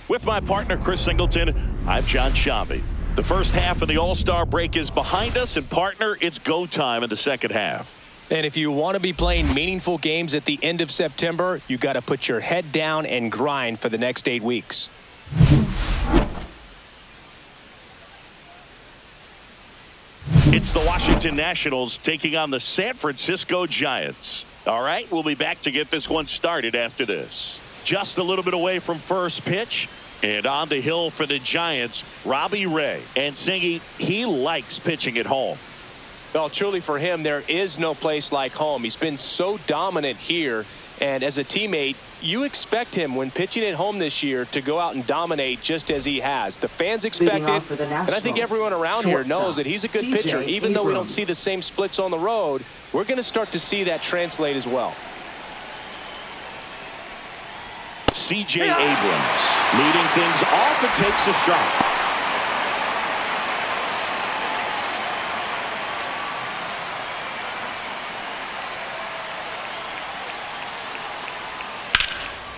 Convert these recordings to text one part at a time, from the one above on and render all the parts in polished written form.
With my partner, Chris Singleton, I'm John Shambi. The first half of the All-Star break is behind us, and partner, it's go time in the second half. And if you want to be playing meaningful games at the end of September, you got to put your head down and grind for the next 8 weeks. It's the Washington Nationals taking on the San Francisco Giants. All right, we'll be back to get this one started after this. Just a little bit away from first pitch. And on the hill for the Giants, Robbie Ray. And Singy, he likes pitching at home. Well, truly for him, there is no place like home. He's been so dominant here. And as a teammate, you expect him when pitching at home this year to go out and dominate just as he has. The fans expect it, and I think everyone around here knows that he's a good pitcher. Even though we don't see the same splits on the road, we're going to start to see that translate as well. C.J. Abrams leading things off and takes a strike.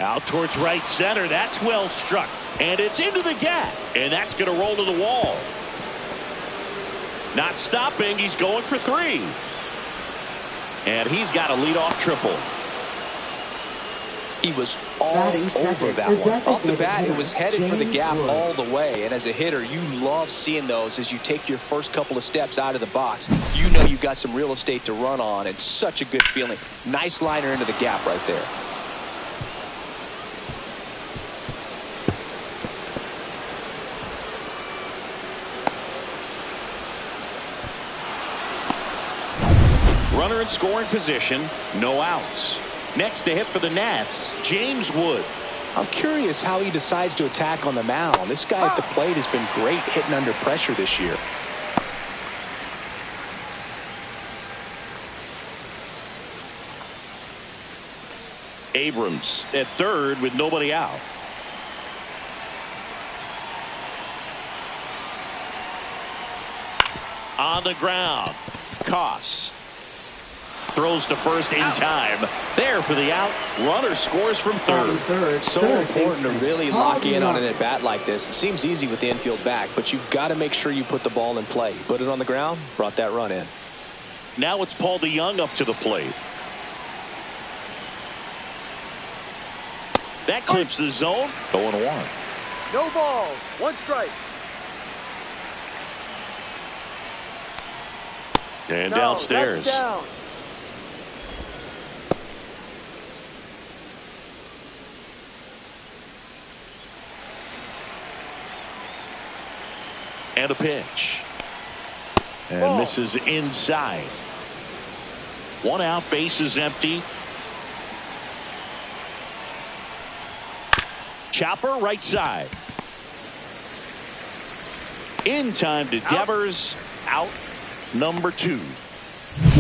Out towards right center. That's well struck. And it's into the gap. And that's going to roll to the wall. Not stopping. He's going for 3. And he's got a leadoff triple. He was all over that one. Off the bat, it was headed for the gap all the way. And as a hitter, you love seeing those as you take your first couple of steps out of the box. You know you've got some real estate to run on. It's such a good feeling. Nice liner into the gap right there. Runner in scoring position, no outs. Next to hit for the Nats, James Wood. I'm curious how he decides to attack on the mound. This guy at the plate has been great hitting under pressure this year. Abrams at third with nobody out. On the ground, Koss throws to first in time. There for the out. Runner scores from third. So important to really lock in on an at-bat like this. It seems easy with the infield back, but you've got to make sure you put the ball in play. Put it on the ground, brought that run in. Now it's Paul DeYoung up to the plate. That clips the zone. 0-1. No ball. 1 strike. And downstairs. That's down. And a pitch. And misses inside. 1 out, base is empty. Chopper right side. In time to Devers. Out number 2.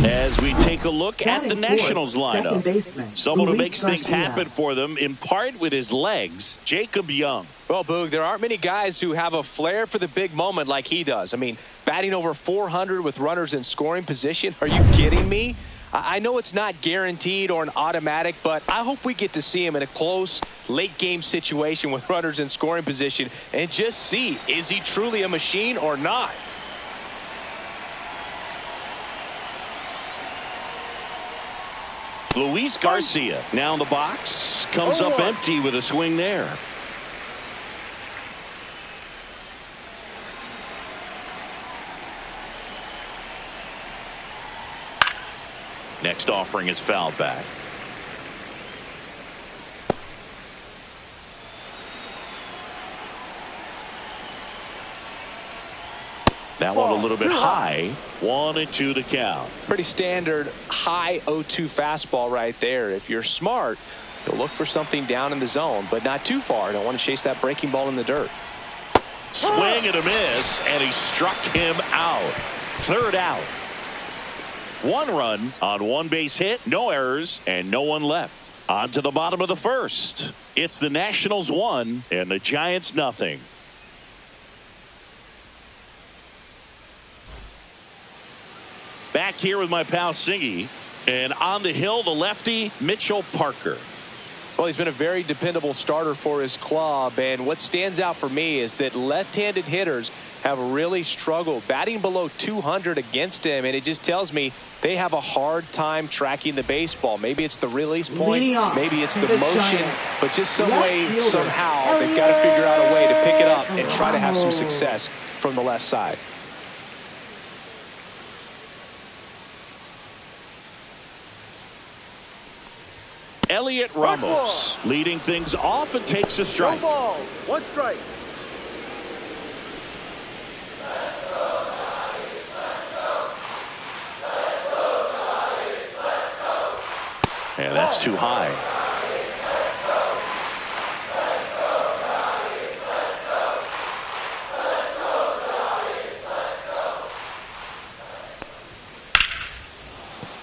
As we take a look at the Nationals lineup. Someone who makes things happen for them, in part with his legs, Jacob Young. Well, Boog, there aren't many guys who have a flair for the big moment like he does. I mean, batting over 400 with runners in scoring position. Are you kidding me? I know it's not guaranteed or an automatic, but I hope we get to see him in a close, late-game situation with runners in scoring position and just see, is he truly a machine or not? Luis Garcia now in the box. Comes up empty with a swing there. Next offering is fouled back. That one a little bit high. 1-2 to count. Pretty standard high 0-2 fastball right there. If you're smart, you'll look for something down in the zone, but not too far. Don't want to chase that breaking ball in the dirt. Swing and a miss, and he struck him out. 3rd out. 1 run on 1 base hit, no errors, and no one left. On to the bottom of the 1st. It's the Nationals 1 and the Giants nothing. Back here with my pal Singy, and on the hill, the lefty Mitchell Parker. Well, he's been a very dependable starter for his club, and what stands out for me is that left-handed hitters have really struggled batting below 200 against him, and it just tells me they have a hard time tracking the baseball. Maybe it's the release point, maybe it's the motion, but just some way, somehow, they've got to figure out a way to pick it up and try to have some success from the left side. Elliot Ramos leading things off and takes a strike. No ball, 1 strike. And that's too high.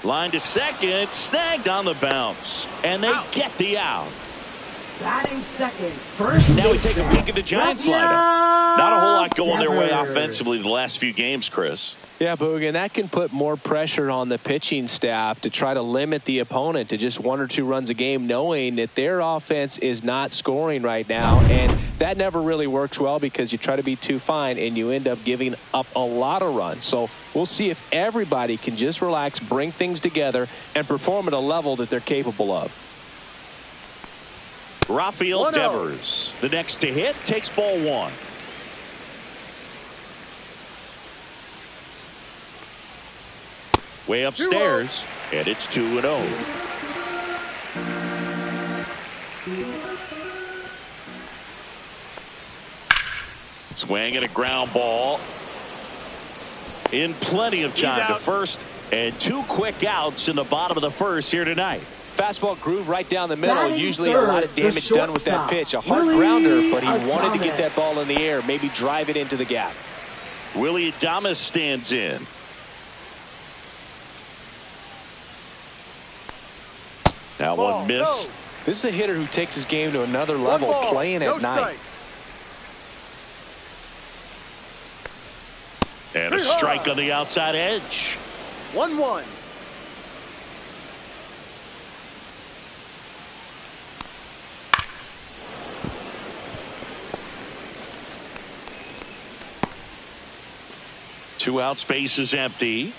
Line to second, snagged on the bounce, and they get the out. Batting second, first. Now we take a peek at the Giants lineup. Not a whole lot going their way offensively the last few games, Chris. Yeah, Boog, and that can put more pressure on the pitching staff to try to limit the opponent to just 1 or 2 runs a game, knowing that their offense is not scoring right now. And that never really works well because you try to be too fine and you end up giving up a lot of runs. So we'll see if everybody can just relax, bring things together, and perform at a level that they're capable of. Rafael Devers, the next to hit, takes ball 1. Way upstairs, and it's 2-0. Swing and a ground ball. In plenty of time to first, and 2 quick outs in the bottom of the first here tonight. Fastball groove right down the middle. Usually a lot of damage done with that pitch. A hard grounder, but he wanted to get that ball in the air, maybe drive it into the gap. Willie Adames stands in. That one missed. This is a hitter who takes his game to another level, playing at night. And a strike on the outside edge. 1-1. Two out, space is empty.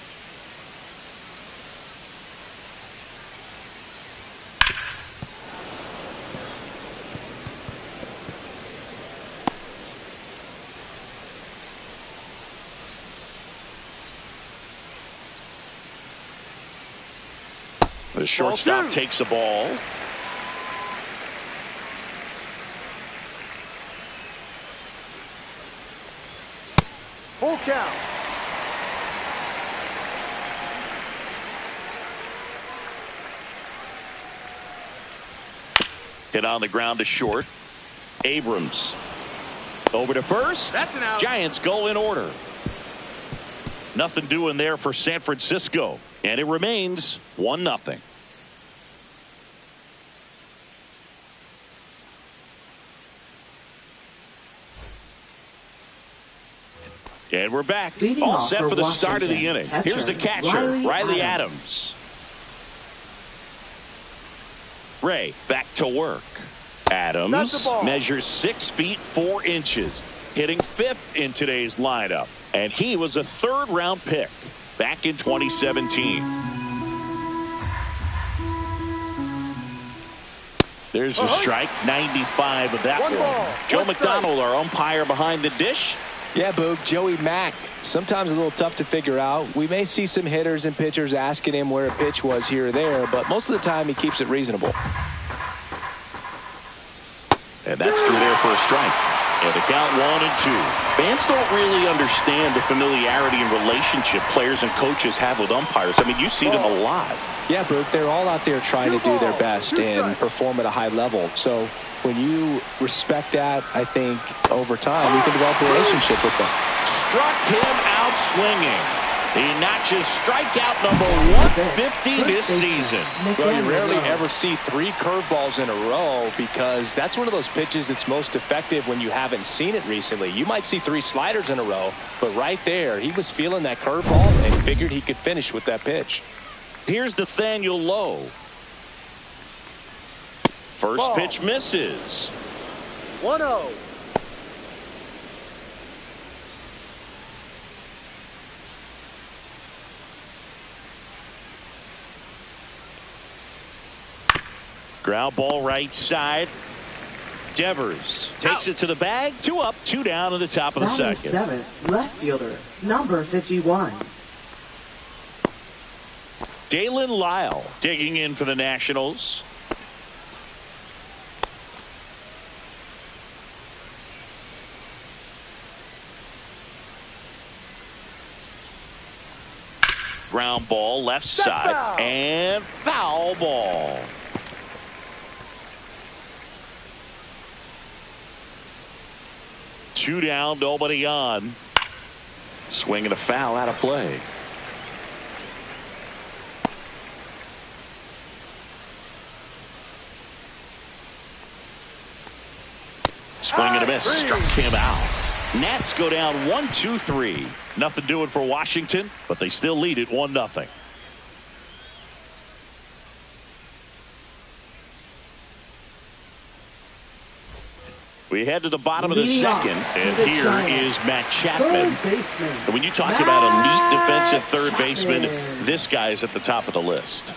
The shortstop takes the ball. Full count. Hit on the ground to short. Abrams over to first. That's an out. Giants go in order. Nothing doing there for San Francisco, and it remains 1-0. And we're back. All set for the start of the inning. Here's the catcher, Riley Adams. Ray back to work. Adams measures 6 feet 4 inches, hitting 5th in today's lineup, and he was a 3rd-round pick back in 2017. There's the strike, 95 of that one. Joe McDonald, our umpire behind the dish. Yeah, Boog, Joey Mack, sometimes a little tough to figure out. We may see some hitters and pitchers asking him where a pitch was here or there, but most of the time he keeps it reasonable. And that's through there for a strike. And the count 1-2. Fans don't really understand the familiarity and relationship players and coaches have with umpires. I mean, you see them a lot. Yeah, Boog, they're all out there trying to do their best and perform at a high level. So when you respect that, I think over time you can develop a relationship with them. Struck him out swinging. He notches strikeout number 150 this season. Well, you rarely ever see 3 curveballs in a row because that's one of those pitches that's most effective when you haven't seen it recently. You might see 3 sliders in a row, but right there, he was feeling that curveball and figured he could finish with that pitch. Here's Nathaniel Lowe. First Ball. pitch misses. 1-0. Ground ball right side. Devers takes it to the bag. 2 up, 2 down in the top of the Batting second. seventh, left fielder, number 51. Dalen Lyle digging in for the Nationals. Ground ball left side foul. and foul ball. Two down, nobody on. Swing and a foul out of play. Swing and a miss. Struck him out. Nats go down 1-2-3. Nothing doing for Washington, but they still lead it 1-0. We head to the bottom of the second, and here is Matt Chapman. And when you talk about elite defensive third baseman, this guy's at the top of the list.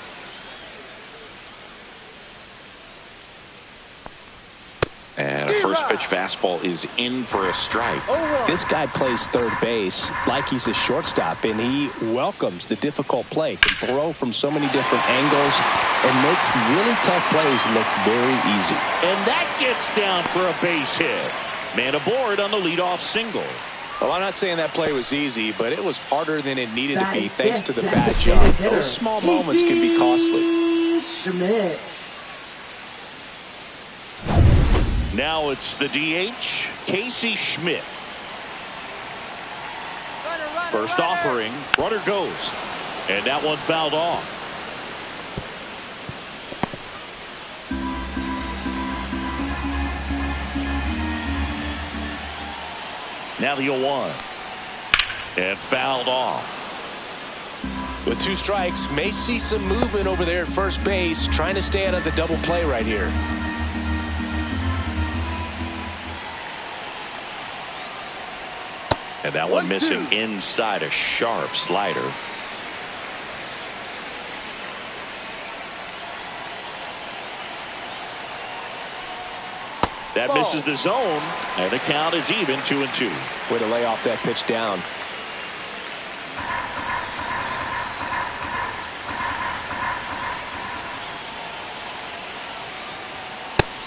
And a first pitch fastball is in for a strike. This guy plays third base like he's a shortstop, and he welcomes the difficult play. Can throw from so many different angles and makes really tough plays look very easy. And that gets down for a base hit. Man aboard on the leadoff single. Well, I'm not saying that play was easy, but it was harder than it needed to be thanks to the bad job. Those small moments can be costly. Schmidt. Now it's the DH, Casey Schmidt. First offering, runner goes. And that one fouled off. Now the 0-1. And fouled off. With 2 strikes, may see some movement over there at first base, trying to stay out of the double play right here. And that one missing inside, a sharp slider. That misses the zone, and the count is even 2-2. Way to lay off that pitch down.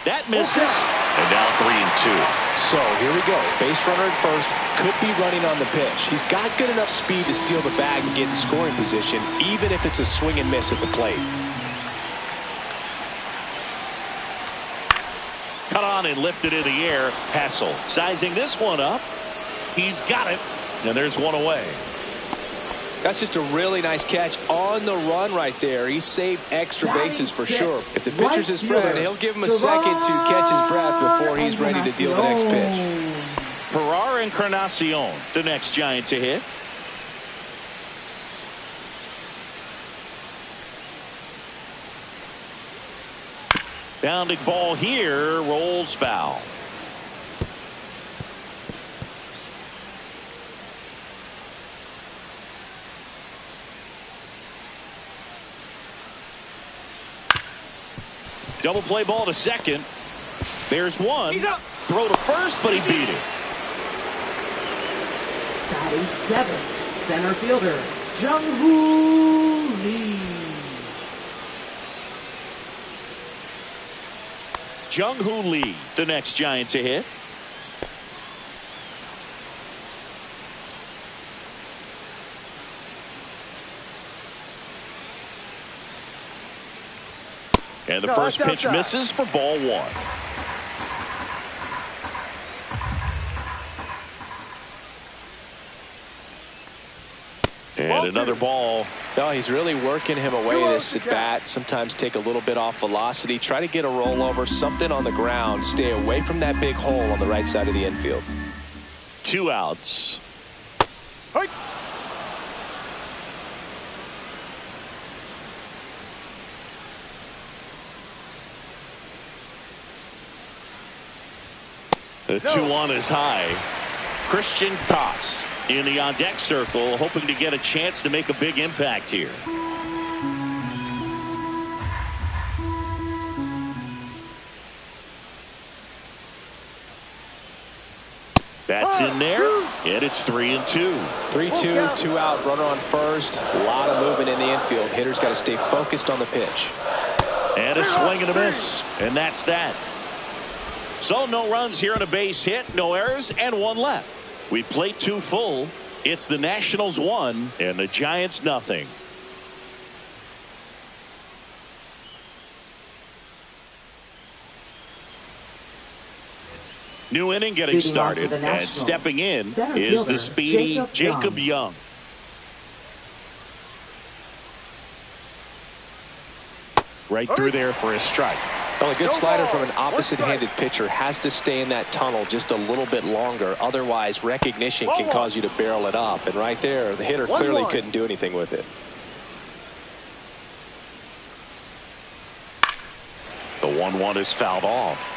That misses, and now 3-2. So here we go. Base runner at first, could be running on the pitch. He's got good enough speed to steal the bag and get in scoring position, even if it's a swing and miss at the plate. Cut on and lifted in the air. Hassel sizing this one up. He's got it, and there's one away. That's just a really nice catch on the run right there. He saved extra bases for sure. If the pitcher's his friend, he'll give him a second to catch his breath before he's ready to deal the next pitch. Ferrar Encarnacion, the next Giant to hit. Bounding ball here, rolls foul. Double play ball to second. There's one. Throw to first, but he beat it. Batting seventh, center fielder, Jung-Hoo Lee. Jung-Hoo Lee, the next Giant to hit. And the first pitch misses for ball 1. And another ball. No, he's really working him away this at bat. Sometimes take a little bit off velocity. Try to get a rollover, something on the ground. Stay away from that big hole on the right side of the infield. 2 outs. Hey. The 2-1 is high. Christian Koss in the on-deck circle, hoping to get a chance to make a big impact here. That's in there, and it's 3-2. 3-2, 2 out, runner on first. A lot of movement in the infield. Hitter's got to stay focused on the pitch. And a swing and a miss, and that's that. So no runs here on a base hit, no errors, and 1 left. We played 2 full. It's the Nationals 1 and the Giants nothing. New inning getting started, and stepping in is the speedy Jacob Young. Right through there for a strike. Well, a good slider from an opposite-handed pitcher has to stay in that tunnel just a little bit longer. Otherwise, recognition can cause you to barrel it up. And right there, the hitter clearly couldn't do anything with it. The 1-1 is fouled off.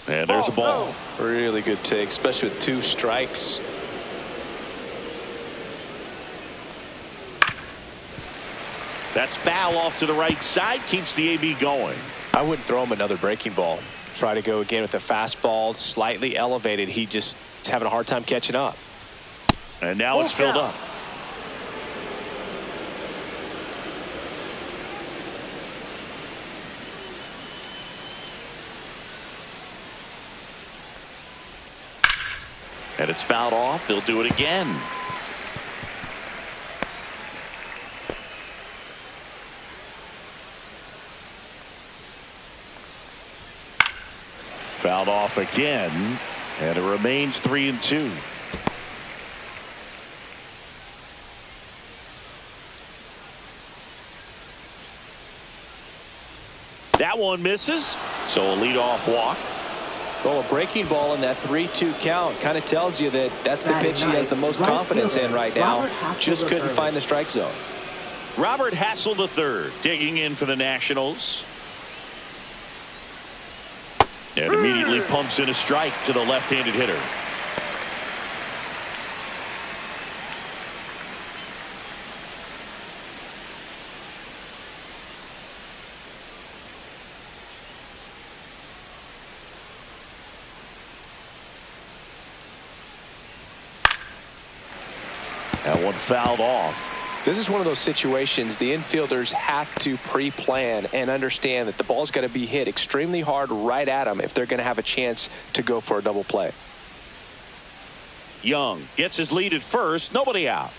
And there's a ball. Really good take, especially with 2 strikes. That's foul off to the right side, keeps the AB going. I wouldn't throw him another breaking ball. Try to go again with the fastball, slightly elevated. He just is having a hard time catching up. And now it's filled up. And it's fouled off. They'll do it again. Fouled off again, and it remains 3-2. That one misses, so a leadoff walk. Well, a breaking ball in that 3-2 count kind of tells you that that's the pitch he has the most confidence in right now. Just couldn't find the strike zone. Robert Hassel III digging in for the Nationals. And immediately pumps in a strike to the left-handed hitter. That one fouled off. This is one of those situations the infielders have to pre-plan and understand that the ball's got to be hit extremely hard right at them if they're going to have a chance to go for a double play. Young gets his lead at first, nobody out.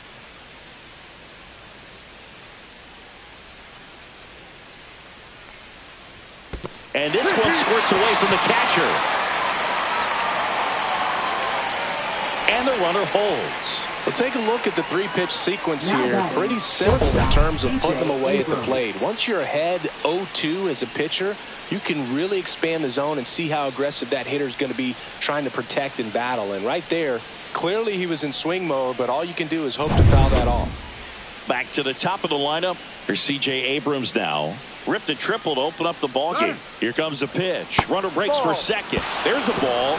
And this one squirts away from the catcher. And the runner holds. Well, take a look at the 3-pitch sequence here. Pretty simple in terms of putting them away at the plate. Once you're ahead 0-2 as a pitcher, you can really expand the zone and see how aggressive that hitter is going to be trying to protect and battle. And right there, clearly he was in swing mode, but all you can do is hope to foul that off. Back to the top of the lineup for C.J. Abrams now. Ripped a triple to open up the ballgame. Here comes the pitch. Runner breaks for second. There's the ball.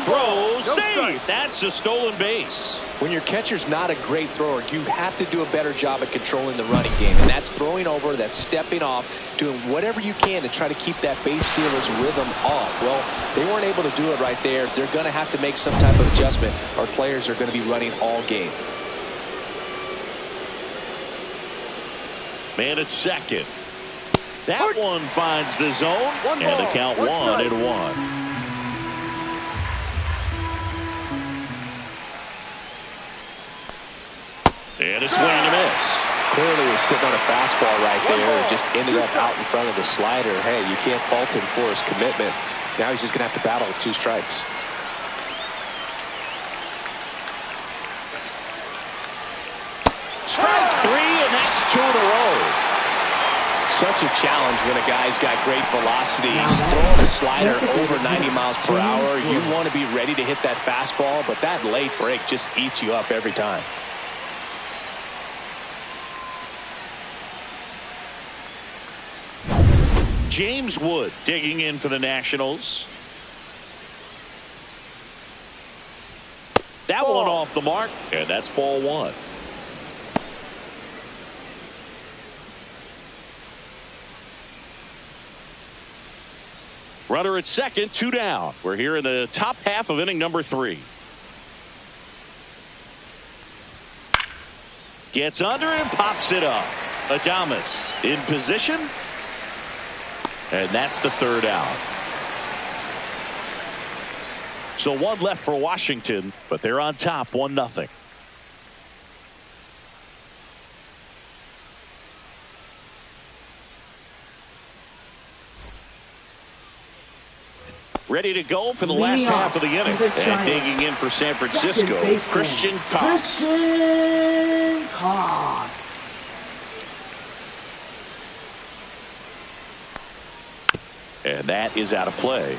Throw, save. That's a stolen base. When your catcher's not a great thrower, you have to do a better job at controlling the running game. And that's throwing over, that's stepping off, doing whatever you can to try to keep that base stealer's rhythm off. Well, they weren't able to do it right there. They're going to have to make some type of adjustment. Our players are going to be running all game. Man at second. That one finds the zone, and the count 1-1. And a swing and a miss. Clearly was sitting on a fastball right there and just ended up out in front of the slider. Hey, you can't fault him for his commitment. Now he's just going to have to battle with 2 strikes. Strike 3, and that's 2 in a row. Such a challenge when a guy's got great velocity. He's throwing a slider over 90 miles per hour. You want to be ready to hit that fastball, but that late break just eats you up every time. James Wood digging in for the Nationals. That one off the mark, and that's ball one. Runner at second, 2 down. We're here in the top half of inning number 3. Gets under and pops it up. Adames in position. And that's the 3rd out. So 1 left for Washington, but they're on top 1-0. Ready to go for the last half of the inning. And digging in for San Francisco, Christian Koss. And that is out of play.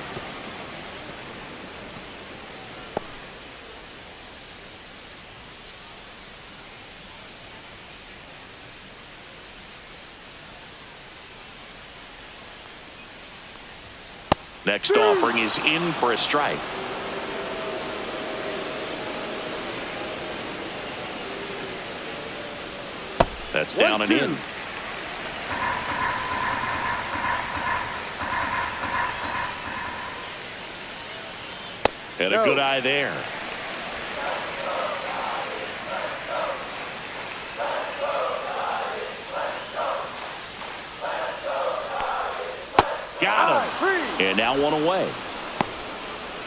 Next offering is in for a strike. That's down and in. And a good eye there. Got him. And now 1 away.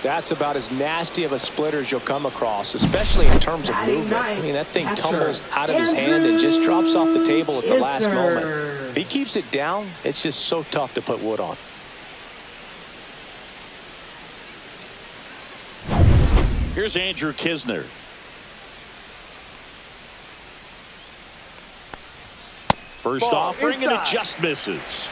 That's about as nasty of a splitter as you'll come across, especially in terms of movement. I mean, that thing tumbles out of his hand and just drops off the table at the last moment. If he keeps it down, it's just so tough to put wood on. Here's Andrew Kisner. First offering, and it just misses.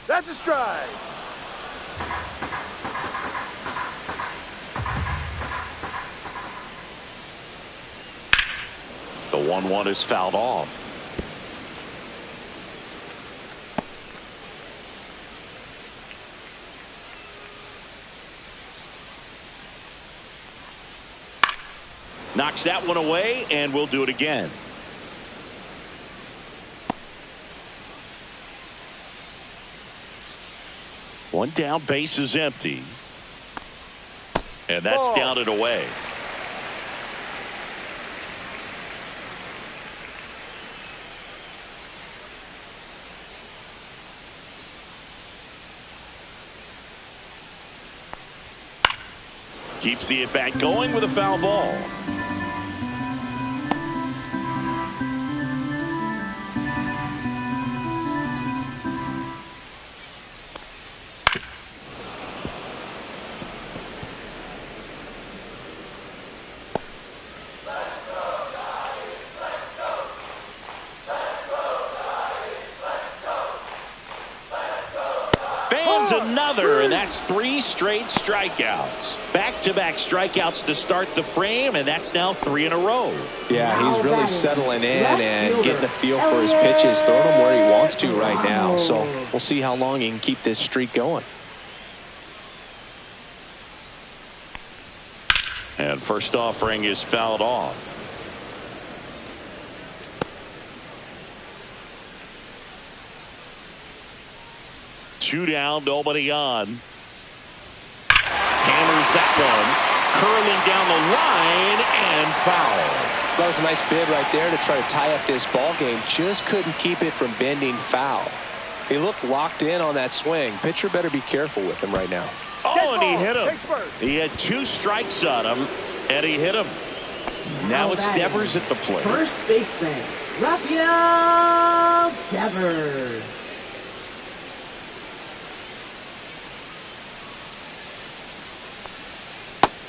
That's a strike. The 1-1 is fouled off. Knocks that one away, and we'll do it again. One down, base is empty. And that's down and away. Keeps the at-bat going with a foul ball. Another, and that's 3 straight strikeouts. Back-to-back strikeouts to start the frame, and that's now 3 in a row. Yeah, he's really settling in and getting a feel for his pitches, throwing them where he wants to right now. So we'll see how long he can keep this streak going. And first offering is fouled off. Two down, nobody on. Hammers that one. Curling down the line and foul. That was a nice bid right there to try to tie up this ball game. Just couldn't keep it from bending foul. He looked locked in on that swing. Pitcher better be careful with him right now. Oh, and he hit him. He had 2 strikes on him, and he hit him. Now it's Devers at the plate. First baseman, Rafael Devers.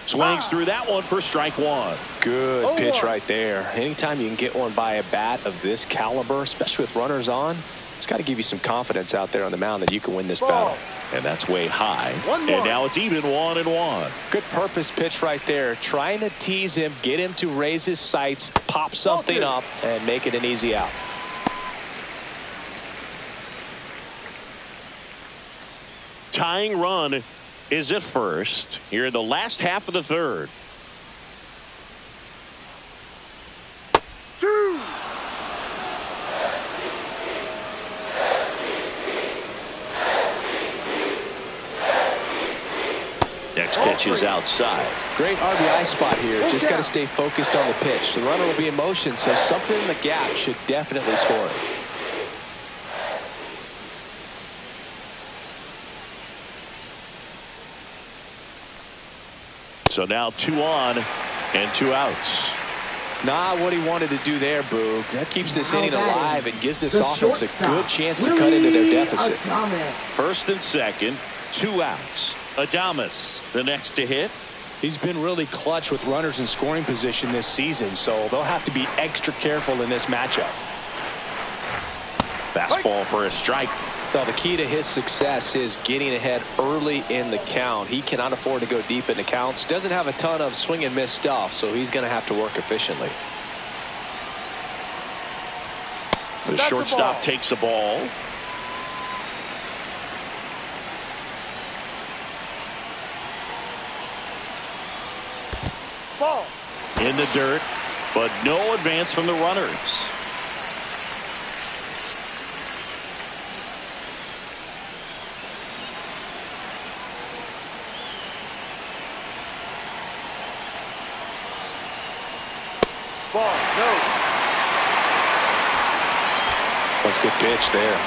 Swings through that one for strike 1. Good pitch right there. Anytime you can get one by a bat of this caliber, especially with runners on, It's got to give you some confidence out there on the mound that you can win this battle. And that's way high. One. And now it's even 1-1. Good purpose pitch right there. Trying to tease him, get him to raise his sights, pop something up, and make it an easy out. Tying run is at first here in the last half of the third. 2. Next pitch is outside. Great RBI spot here. Just got to stay focused on the pitch. The runner will be in motion, so something in the gap should definitely score it. So now 2 on and 2 outs. Not what he wanted to do there, Boog. That keeps this inning alive and gives this The offense a good chance to cut into their deficit. First and second, 2 outs. Adames, the next to hit. He's been really clutch with runners in scoring position this season, so they'll have to be extra careful in this matchup. Fastball for a strike. Well, the key to his success is getting ahead early in the count. He cannot afford to go deep in the counts. Doesn't have a ton of swing and miss stuff, so he's going to have to work efficiently. The shortstop takes the ball. Ball. In the dirt, but no advance from the runners. Ball. No. That's a good pitch there.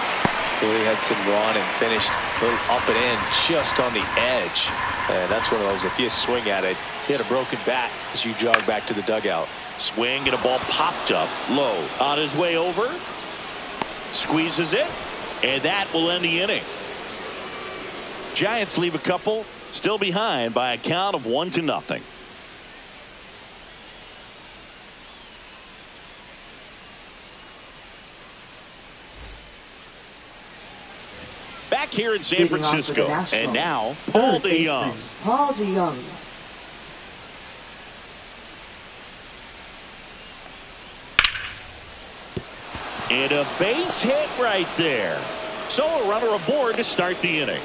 Really had some run and finished a little up and in just on the edge. And that's one of those, if you swing at it, you had a broken bat as you jog back to the dugout. Swing and a ball popped up low. On his way over. Squeezes it. And that will end the inning. Giants leave a couple. Still behind by a count of 1-0. Back here in San Francisco. And now, Paul DeYoung. Paul DeYoung. And a base hit right there. So a runner aboard to start the inning.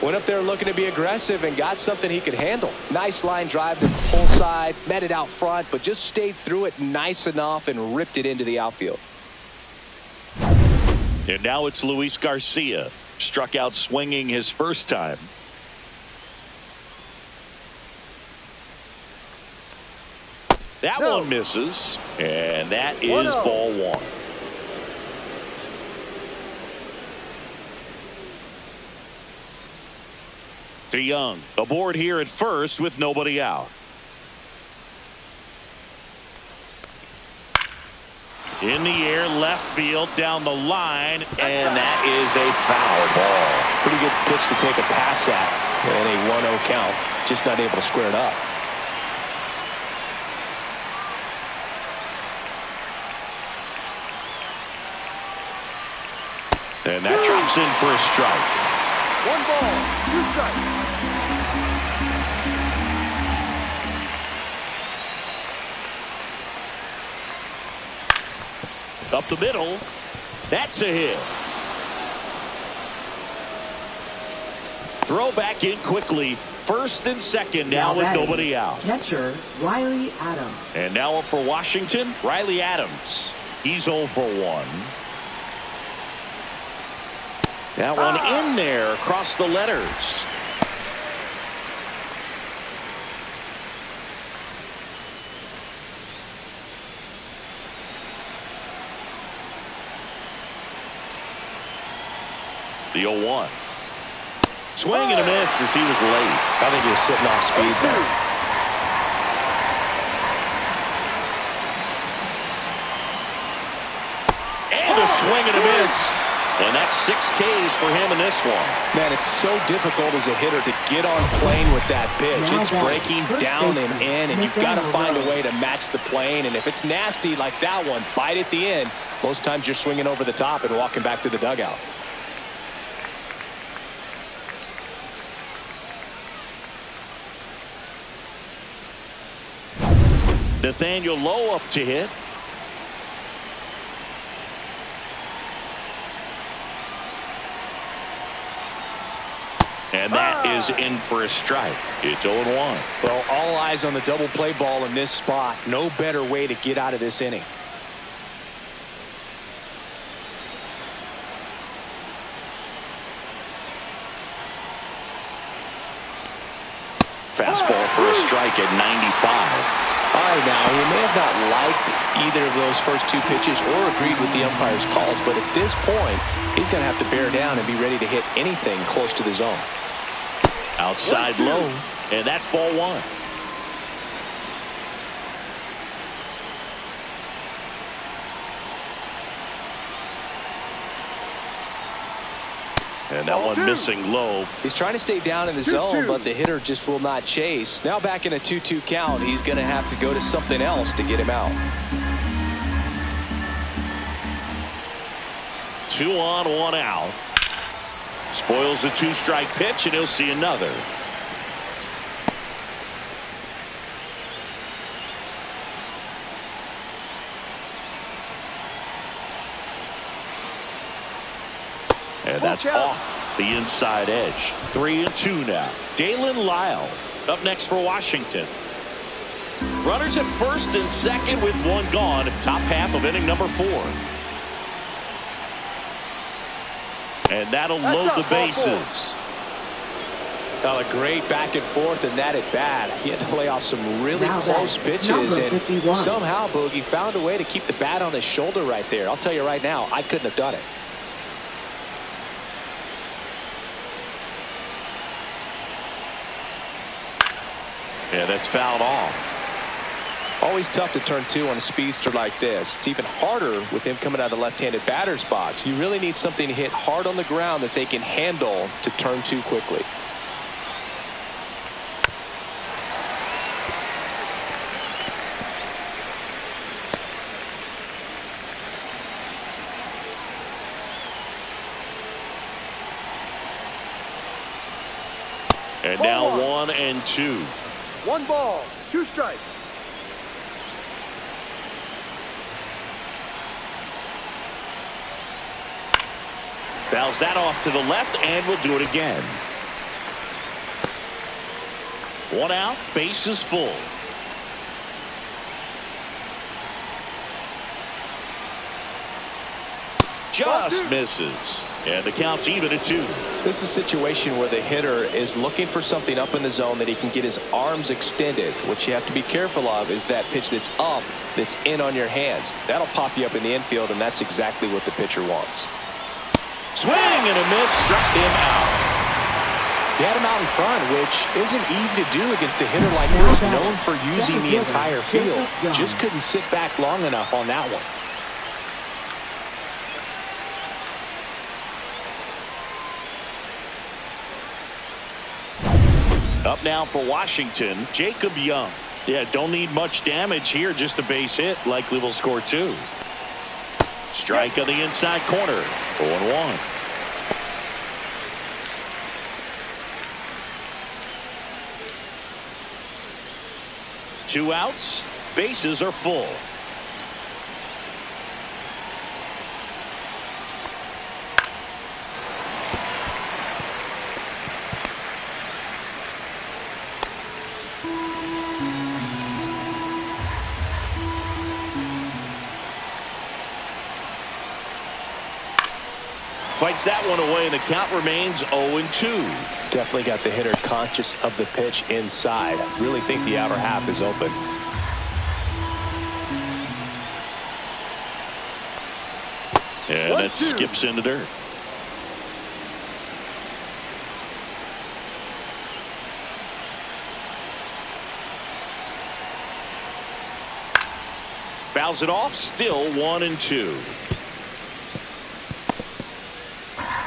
Went up there looking to be aggressive and got something he could handle. Nice line drive to the pull side, met it out front, but just stayed through it nice enough and ripped it into the outfield. And now it's Luis Garcia. Struck out swinging his first time. That one misses. And that is ball 1. DeYoung aboard here at first with nobody out. In the air, left field, down the line, and that is a foul ball. Pretty good pitch to take a pass at, and a 1-0 count. Just not able to square it up. And that drops in for a strike. 1 ball, 2 strikes. Up the middle. That's a hit. Throw back in quickly. First and second now with nobody out. Catcher Riley Adams. And now up for Washington, Riley Adams. He's 0 for 1. That one in there across the letters. The 0-1. Swing and a miss as he was late. I think he was sitting off speed there. And a swing and a miss. And that's 6 Ks for him in this one. Man, it's so difficult as a hitter to get on plane with that pitch. It's breaking down and in, and you've got to find a way to match the plane. And if it's nasty like that one, bite at the end, Most times you're swinging over the top and walking back to the dugout. Nathaniel Lowe up to hit. And that is in for a strike. It's 0-1. Well, all eyes on the double play ball in this spot. No better way to get out of this inning. Fastball for a strike at 95. All right, now, he may have not liked either of those first two pitches or agreed with the umpire's calls, but at this point, he's going to have to bear down and be ready to hit anything close to the zone. Outside low, and that's ball one. And that one missing low. He's trying to stay down in the zone, but the hitter just will not chase. Now back in a 2-2 count, he's going to have to go to something else to get him out. 2 on, 1 out. Spoils the 2-strike pitch, and he'll see another. And that's off the inside edge. 3-2 now. Dalen Lyle up next for Washington. Runners at first and second with 1 gone. Top half of inning number 4. And that'll load the bases. Got a great back and forth and that at bat. He had to lay off some really close pitches, and somehow Bogey found a way to keep the bat on his shoulder right there. I'll tell you right now, I couldn't have done it. Yeah, that's fouled off. Always tough to turn 2 on a speedster like this. It's even harder with him coming out of the left-handed batter's box. You really need something to hit hard on the ground that they can handle to turn 2 quickly. And now 1-2. 1 ball, 2 strikes. Fouls that off to the left, and we'll do it again. 1 out, bases full. Just misses. And the count's even at 2. This is a situation where the hitter is looking for something up in the zone that he can get his arms extended. What you have to be careful of is that pitch that's up, that's in on your hands. That'll pop you up in the infield, and that's exactly what the pitcher wants. Swing and a miss, struck him out. He had him out in front, which isn't easy to do against a hitter like this, known for using the entire field. Just couldn't sit back long enough on that one. Up now for Washington, Jacob Young. Yeah, don't need much damage here, just a base hit. Likely will score 2. Strike on the inside corner. 0-1. Two outs, bases are full. Fights that one away, and the count remains 0-2. Definitely got the hitter conscious of the pitch inside. Really think the outer half is open. And that skips into dirt. Fouls it off, still 1-2.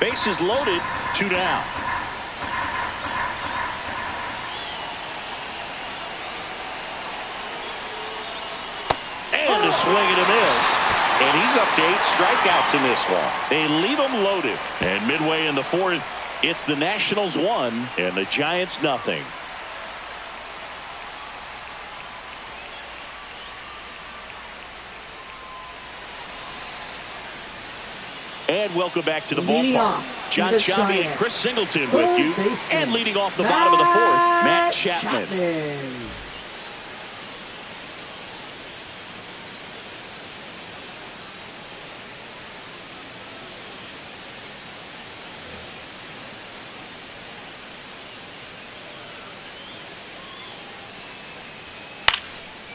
Bases loaded, 2 down. And a swing and a miss. And he's up to 8 strikeouts in this one. They leave him loaded. And midway in the 4th, it's the Nationals 1 and the Giants nothing. And welcome back to the ballpark. John Sciambi and Chris Singleton with you. And leading off the bottom of the 4th, Matt Chapman.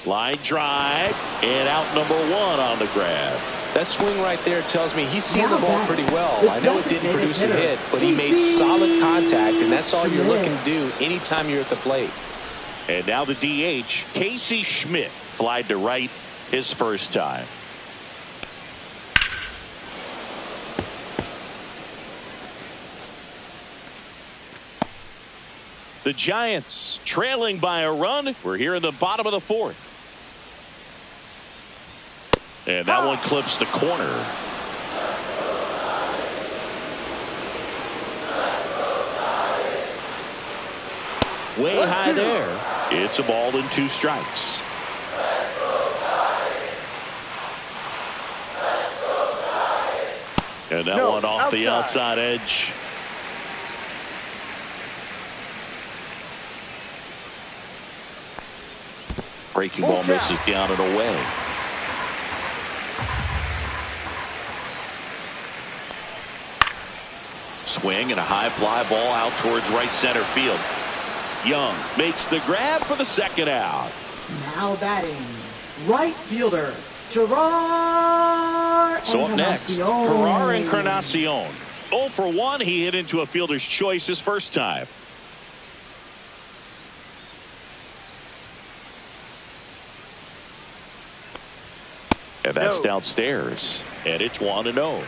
Line drive, and out number 1 on the grab. That swing right there tells me he's seen the ball pretty well. I know it didn't produce a hit, but he made solid contact, and that's all you're looking to do anytime you're at the plate. And now the DH, Casey Schmidt, flied to right his first time. The Giants trailing by a run. We're here in the bottom of the 4th. And that one clips the corner. Way high there. It's a ball and 2 strikes. And that one off the outside edge. Breaking ball misses down and away. Swing and a high fly ball out towards right center field. Young makes the grab for the second out. Now batting, right fielder, Gerard. So up next, Gerard Encarnacion. 0 for 1. He hit into a fielder's choice his first time. And that's downstairs. And it's 1-0.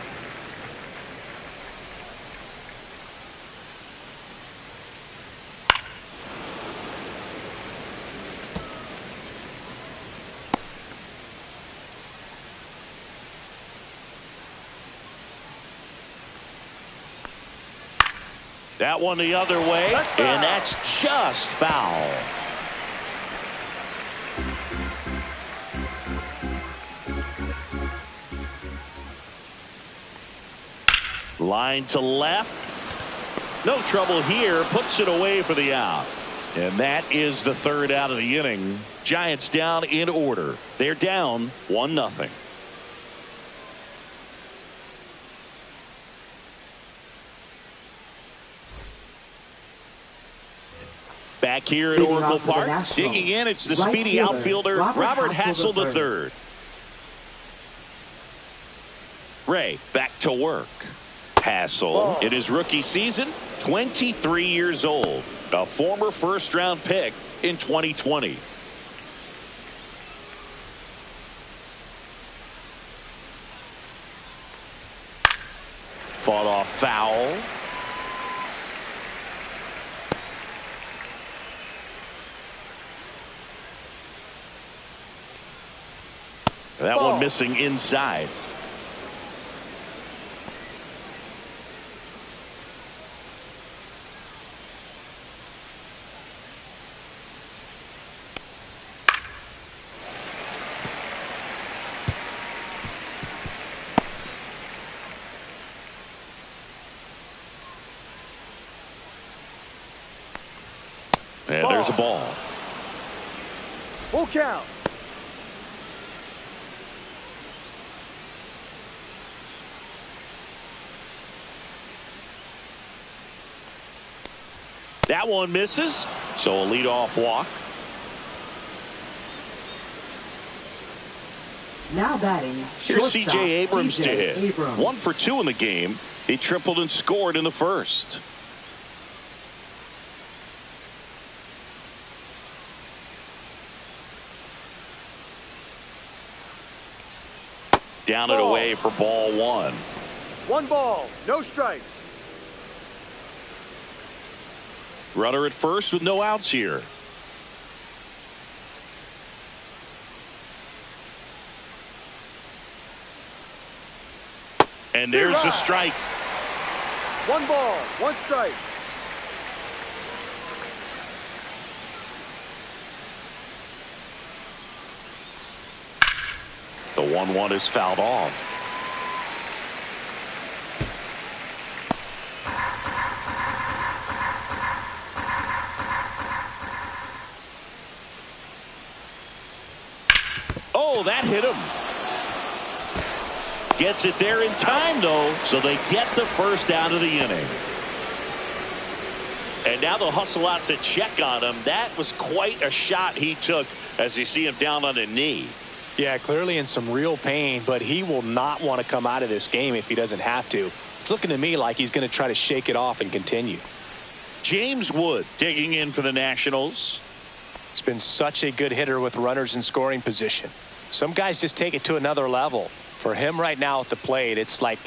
That one the other way, and that's just foul. Line to left. No trouble here. Puts it away for the out. And that is the 3rd out of the inning. Giants down in order. They're down 1-0. Back here at Oracle Park, digging in, it's the speedy outfielder, Robert Hassel III. Ray back to work. Hassel, in his rookie season, 23 years old, a former first-round pick in 2020. Fought off foul. That one missing inside. And there's a ball. Full count. That one misses, so a leadoff walk. Now batting, Here's C.J. Abrams to hit. Abrams. 1 for 2 in the game. He tripled and scored in the first. Down and away for ball 1. 1 ball, no strikes. Runner at first with no outs here. And there's the strike. 1 ball, 1 strike. The 1-1 is fouled off. Oh, that hit him. Gets it there in time, though, so they get the first down of the inning. And now they'll hustle out to check on him. That was quite a shot he took as you see him down on a knee. Yeah, clearly in some real pain, but he will not want to come out of this game if he doesn't have to. It's looking to me like he's going to try to shake it off and continue. James Wood digging in for the Nationals. He's been such a good hitter with runners in scoring position. Some guys just take it to another level. For him right now at the plate, it's like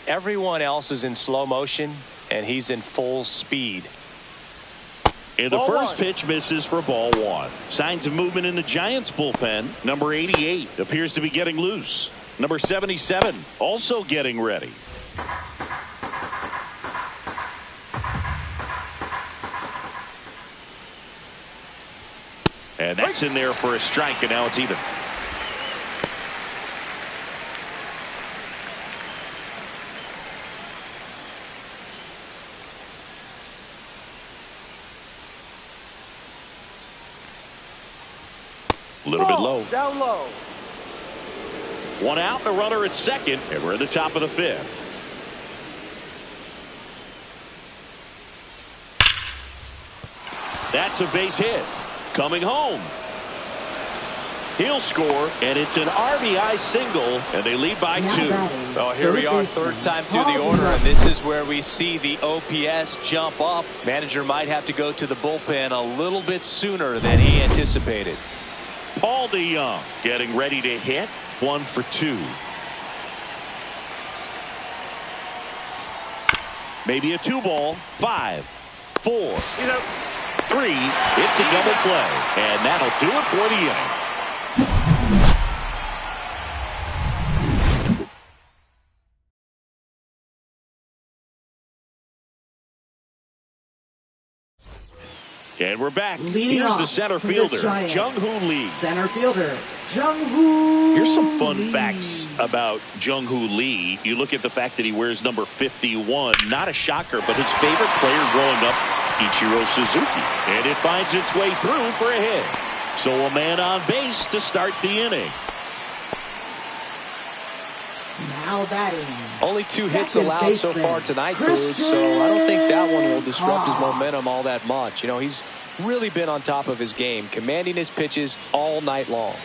everyone else is in slow motion and he's in full speed. And the first pitch misses for ball 1. Signs of movement in the Giants bullpen. Number 88 appears to be getting loose. Number 77 also getting ready. And that's in there for a strike, and now it's even. A little bit low. Down low. 1 out, and a runner at second, and we're at the top of the 5th. That's a base hit. Coming home. He'll score, and it's an RBI single, and they lead by 2. Oh, here we are, third time through the order, and this is where we see the OPS jump up. Manager might have to go to the bullpen a little bit sooner than he anticipated. Paul DeYoung getting ready to hit. 1 for 2. Maybe a 2-ball. 5, 4, 3. It's a double play, and that'll do it for the inning. And we're back. Here's the center fielder, Jung-Hoo Lee. Center fielder, Jung-Hoo. Here's some fun facts about Jung-Hoo Lee. You look at the fact that he wears number 51. Not a shocker, but his favorite player growing up, Ichiro Suzuki. And it finds its way through for a hit. So a man on base to start the inning. Now batting. Only 2 hits allowed so far tonight, Boog, so I don't think that one will disrupt his momentum all that much. You know, he's really been on top of his game, commanding his pitches all night long.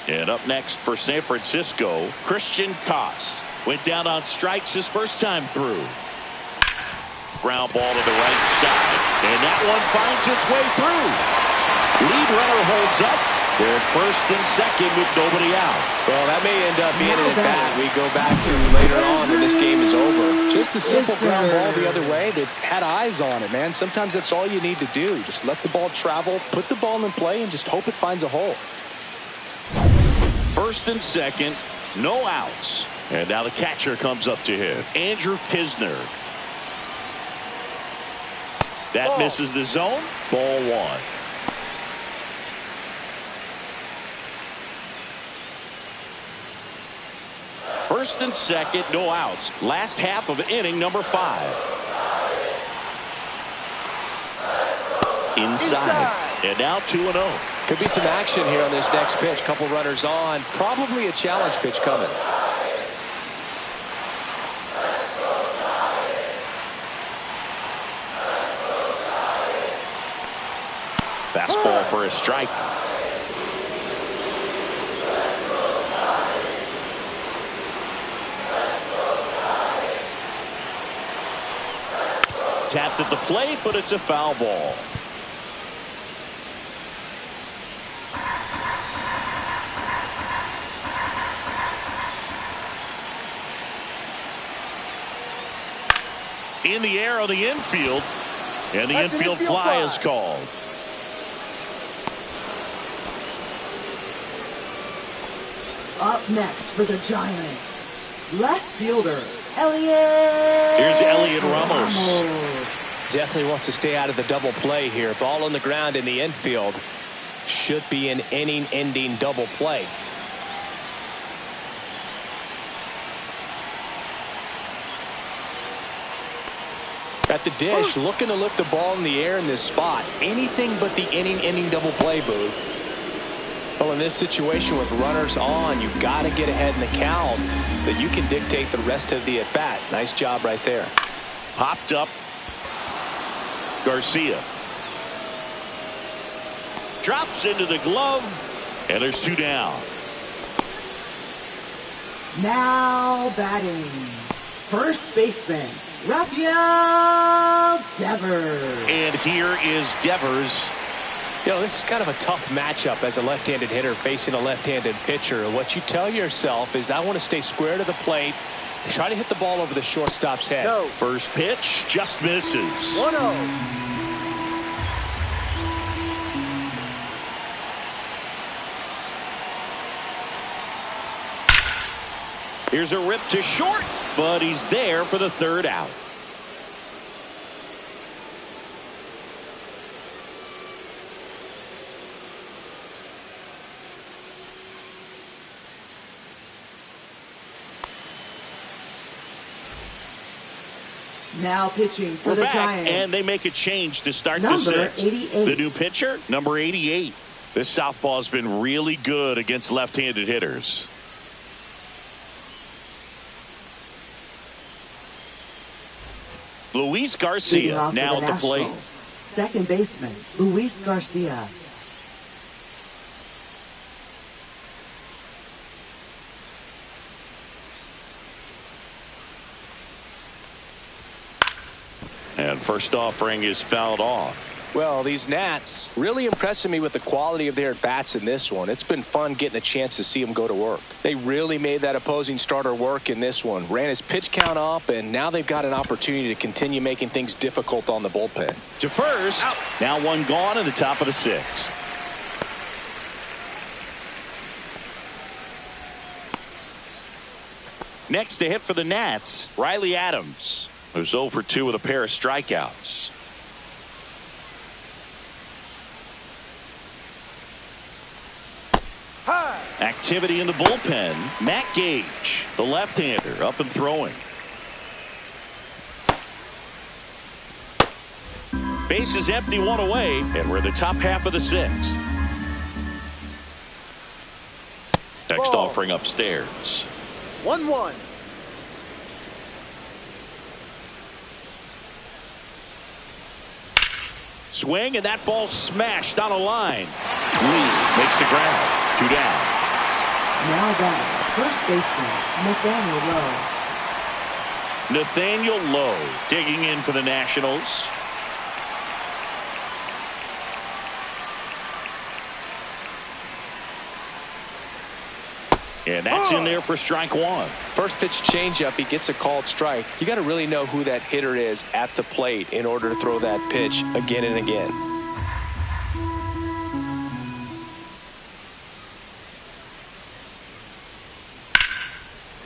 And up next for San Francisco, Christian Koss. Went down on strikes his first time through. Ground ball to the right side, and that one finds its way through. Lead runner holds up. They're at first and second with nobody out. Well, that may end up being an at-bat we go back to later on when this game is over. Just a simple ground ball the other way. They've had eyes on it, man. Sometimes that's all you need to do. Just let the ball travel, put the ball in play, and just hope it finds a hole. First and second, no outs. And now the catcher comes up to him, Andrew Kisner. That misses the zone. Ball 1. First and second, no outs. Last half of inning number 5. Inside. And now 2-0. Could be some action here on this next pitch. Couple runners on. Probably a challenge pitch coming. Fastball for a strike. Tapped at the plate, but it's a foul ball. In the air on the infield, and the infield fly is called. Up next for the Giants, left fielder Elliott. Here's Elliott Ramos. Definitely wants to stay out of the double play here. Ball on the ground in the infield. Should be an inning-ending double play. At the dish, looking to lift the ball in the air in this spot. Anything but the inning-ending double play, Boo. Well, in this situation with runners on, you've got to get ahead in the count so that you can dictate the rest of the at-bat. Nice job right there. Popped up. Garcia. Drops into the glove. And there's 2 down. Now batting. First baseman, Rafael Devers. And here is Devers. You know, this is kind of a tough matchup as a left-handed hitter facing a left-handed pitcher. What you tell yourself is, I want to stay square to the plate, try to hit the ball over the shortstop's head. No. First pitch just misses. 1-0. Here's a rip to short, but he's there for the 3rd out. Now pitching for We're the back, Giants. and they make a change to start Number the 6th. 88. The new pitcher, number 88. This southpaw has been really good against left-handed hitters. Luis Garcia now at the plate. Second baseman, Luis Garcia. And first offering is fouled off. Well, these Nats really impressing me with the quality of their at-bats in this one. It's been fun getting a chance to see them go to work. They really made that opposing starter work in this one. Ran his pitch count up, and now they've got an opportunity to continue making things difficult on the bullpen. To first. Out. Now 1 gone in the top of the 6th. Next to hit for the Nats, Riley Adams, who's 0 for 2 with a pair of strikeouts. Activity in the bullpen. Matt Gage, the left-hander, up and throwing. Base is empty, 1 away, and we're in the top half of the 6th. Next offering upstairs. 1-1. Swing, and that ball smashed on a line. Lee makes the grab. 2 down. Now batting, first baseman, Nathaniel Lowe. Nathaniel Lowe digging in for the Nationals. And that's in there for strike 1. First pitch changeup, he gets a called strike. You got to really know who that hitter is at the plate in order to throw that pitch again and again.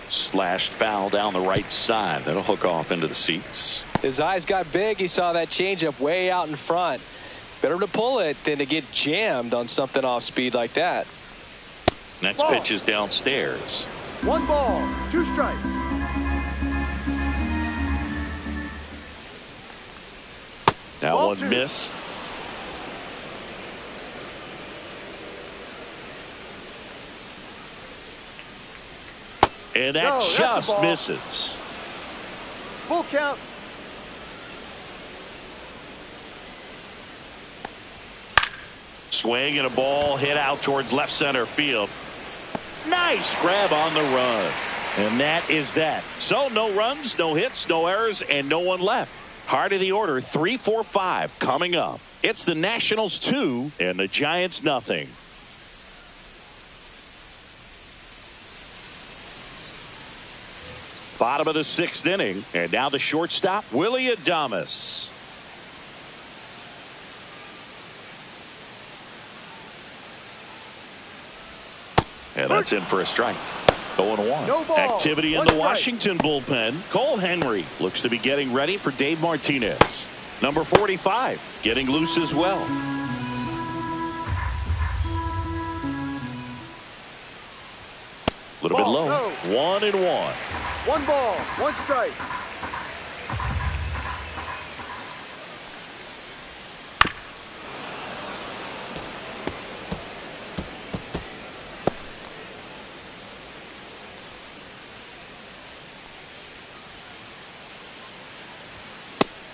Slashed foul down the right side. That'll hook off into the seats. His eyes got big. He saw that changeup way out in front. Better to pull it than to get jammed on something off speed like that. Next pitch is downstairs. 1 ball, 2 strikes. That Ball one 2. missed. And that No, that's a just ball. misses. Full count. Swing and a ball hit out towards left center field. Nice grab on the run. And that is that. So no runs, no hits, no errors, and no one left. Heart of the order, 3, 4, 5 coming up. It's the Nationals 2 and the Giants nothing. Bottom of the 6th inning, and now the shortstop, Willie Adames. And that's in for a strike. 0-1. No ball. Activity in One the strike. Washington bullpen. Cole Henry looks to be getting ready for Dave Martinez. Number 45 getting loose as well. A little bit low. No. 1-1. 1 ball, 1 strike.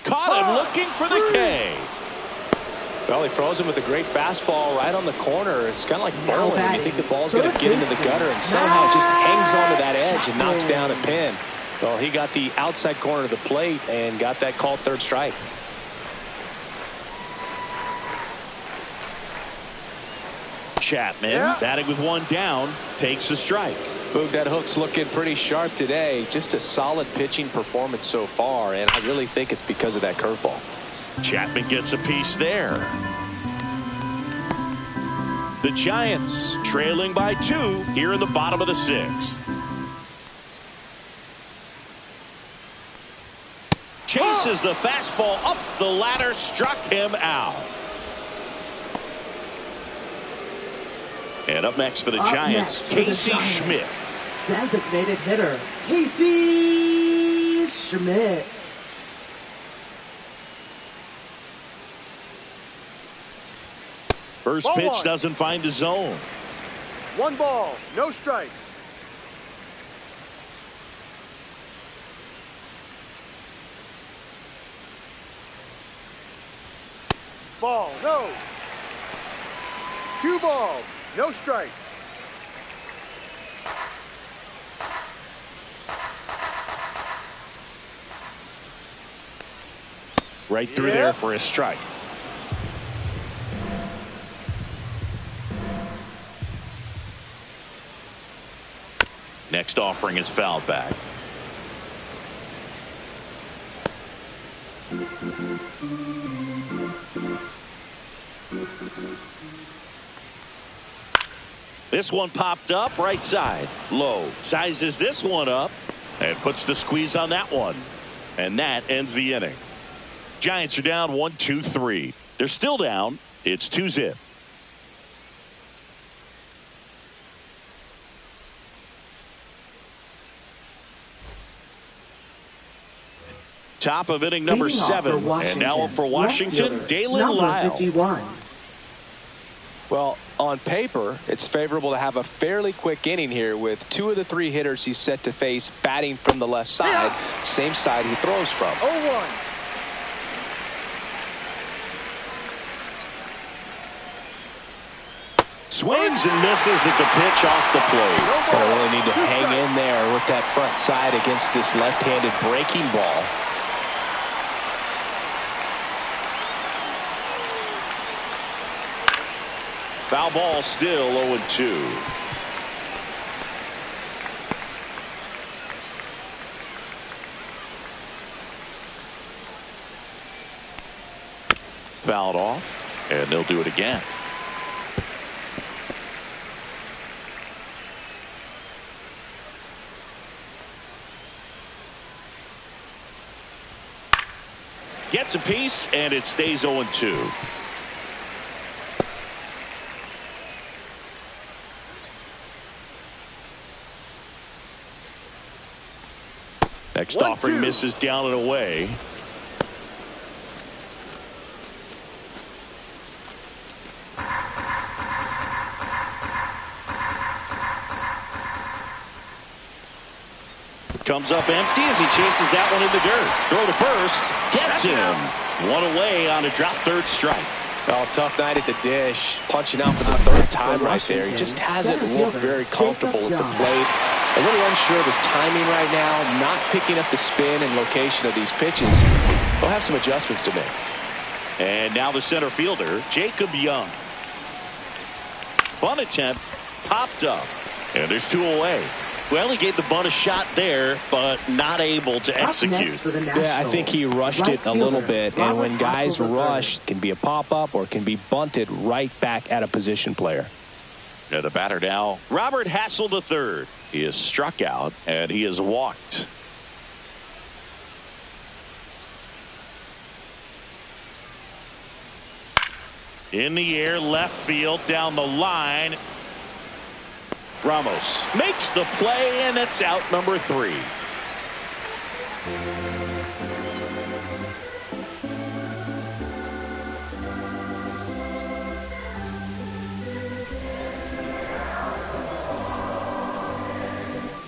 Caught him looking for the K. Well, he throws him with a great fastball right on the corner. It's kind of like Now bowling. You batting, think the ball's going to third get into the baseman, gutter and somehow it just hangs onto that edge and Chapman. knocks down a pin. Well, he got the outside corner of the plate and got that called third strike. Chapman batting with 1 down takes a strike. Boog, that hook's looking pretty sharp today. Just a solid pitching performance so far, and I really think it's because of that curveball. Chapman gets a piece there. The Giants trailing by 2 here in the bottom of the 6th. Chases the fastball up the ladder, struck him out. And up next for the Giants, Casey Schmidt. Designated hitter, Casey Schmidt. First Ball pitch 1. doesn't find the zone. 1 ball, no strikes. Ball, no. 2 balls, no strikes. Right through there for a strike. Next offering is fouled back. This one popped up right side. Low sizes this one up and puts the squeeze on that one. And that ends the inning. Giants are down 1-2-3. They're still down. It's 2-0. Top of inning number Leading off 7. for And now up for Washington, left fielder, Dalen number Lyle. 51. Well, on paper, it's favorable to have a fairly quick inning here with 2 of the 3 hitters he's set to face batting from the left side, same side he throws from. 0-1. Swings and misses at the pitch off the plate. Gonna really need to hang in there with that front side against this left-handed breaking ball. Foul ball still 0-2. Fouled off, and they'll do it again. Gets a piece, and it stays 0-2. Next 1-2. offering misses down and away. Comes up empty as he chases that one in the dirt. Throw to first. Gets him. One away on a drop third strike. Well, tough night at the dish. Punching out for the 3rd time right there. He just hasn't looked very comfortable at the plate. A little unsure of his timing right now. Not picking up the spin and location of these pitches. He'll have some adjustments to make. And now the center fielder, Jacob Young. Bunt attempt popped up. And there's 2 away. Well, he gave the bunt a shot there, but not able to execute. Yeah, I think he rushed it a little bit. And when guys rush, it can be a pop-up or it can be bunted right back at a position player. And the batter now, Robert Hassel III. He is struck out and he is walked. In the air, left field, down the line. Ramos makes the play, and it's out number 3.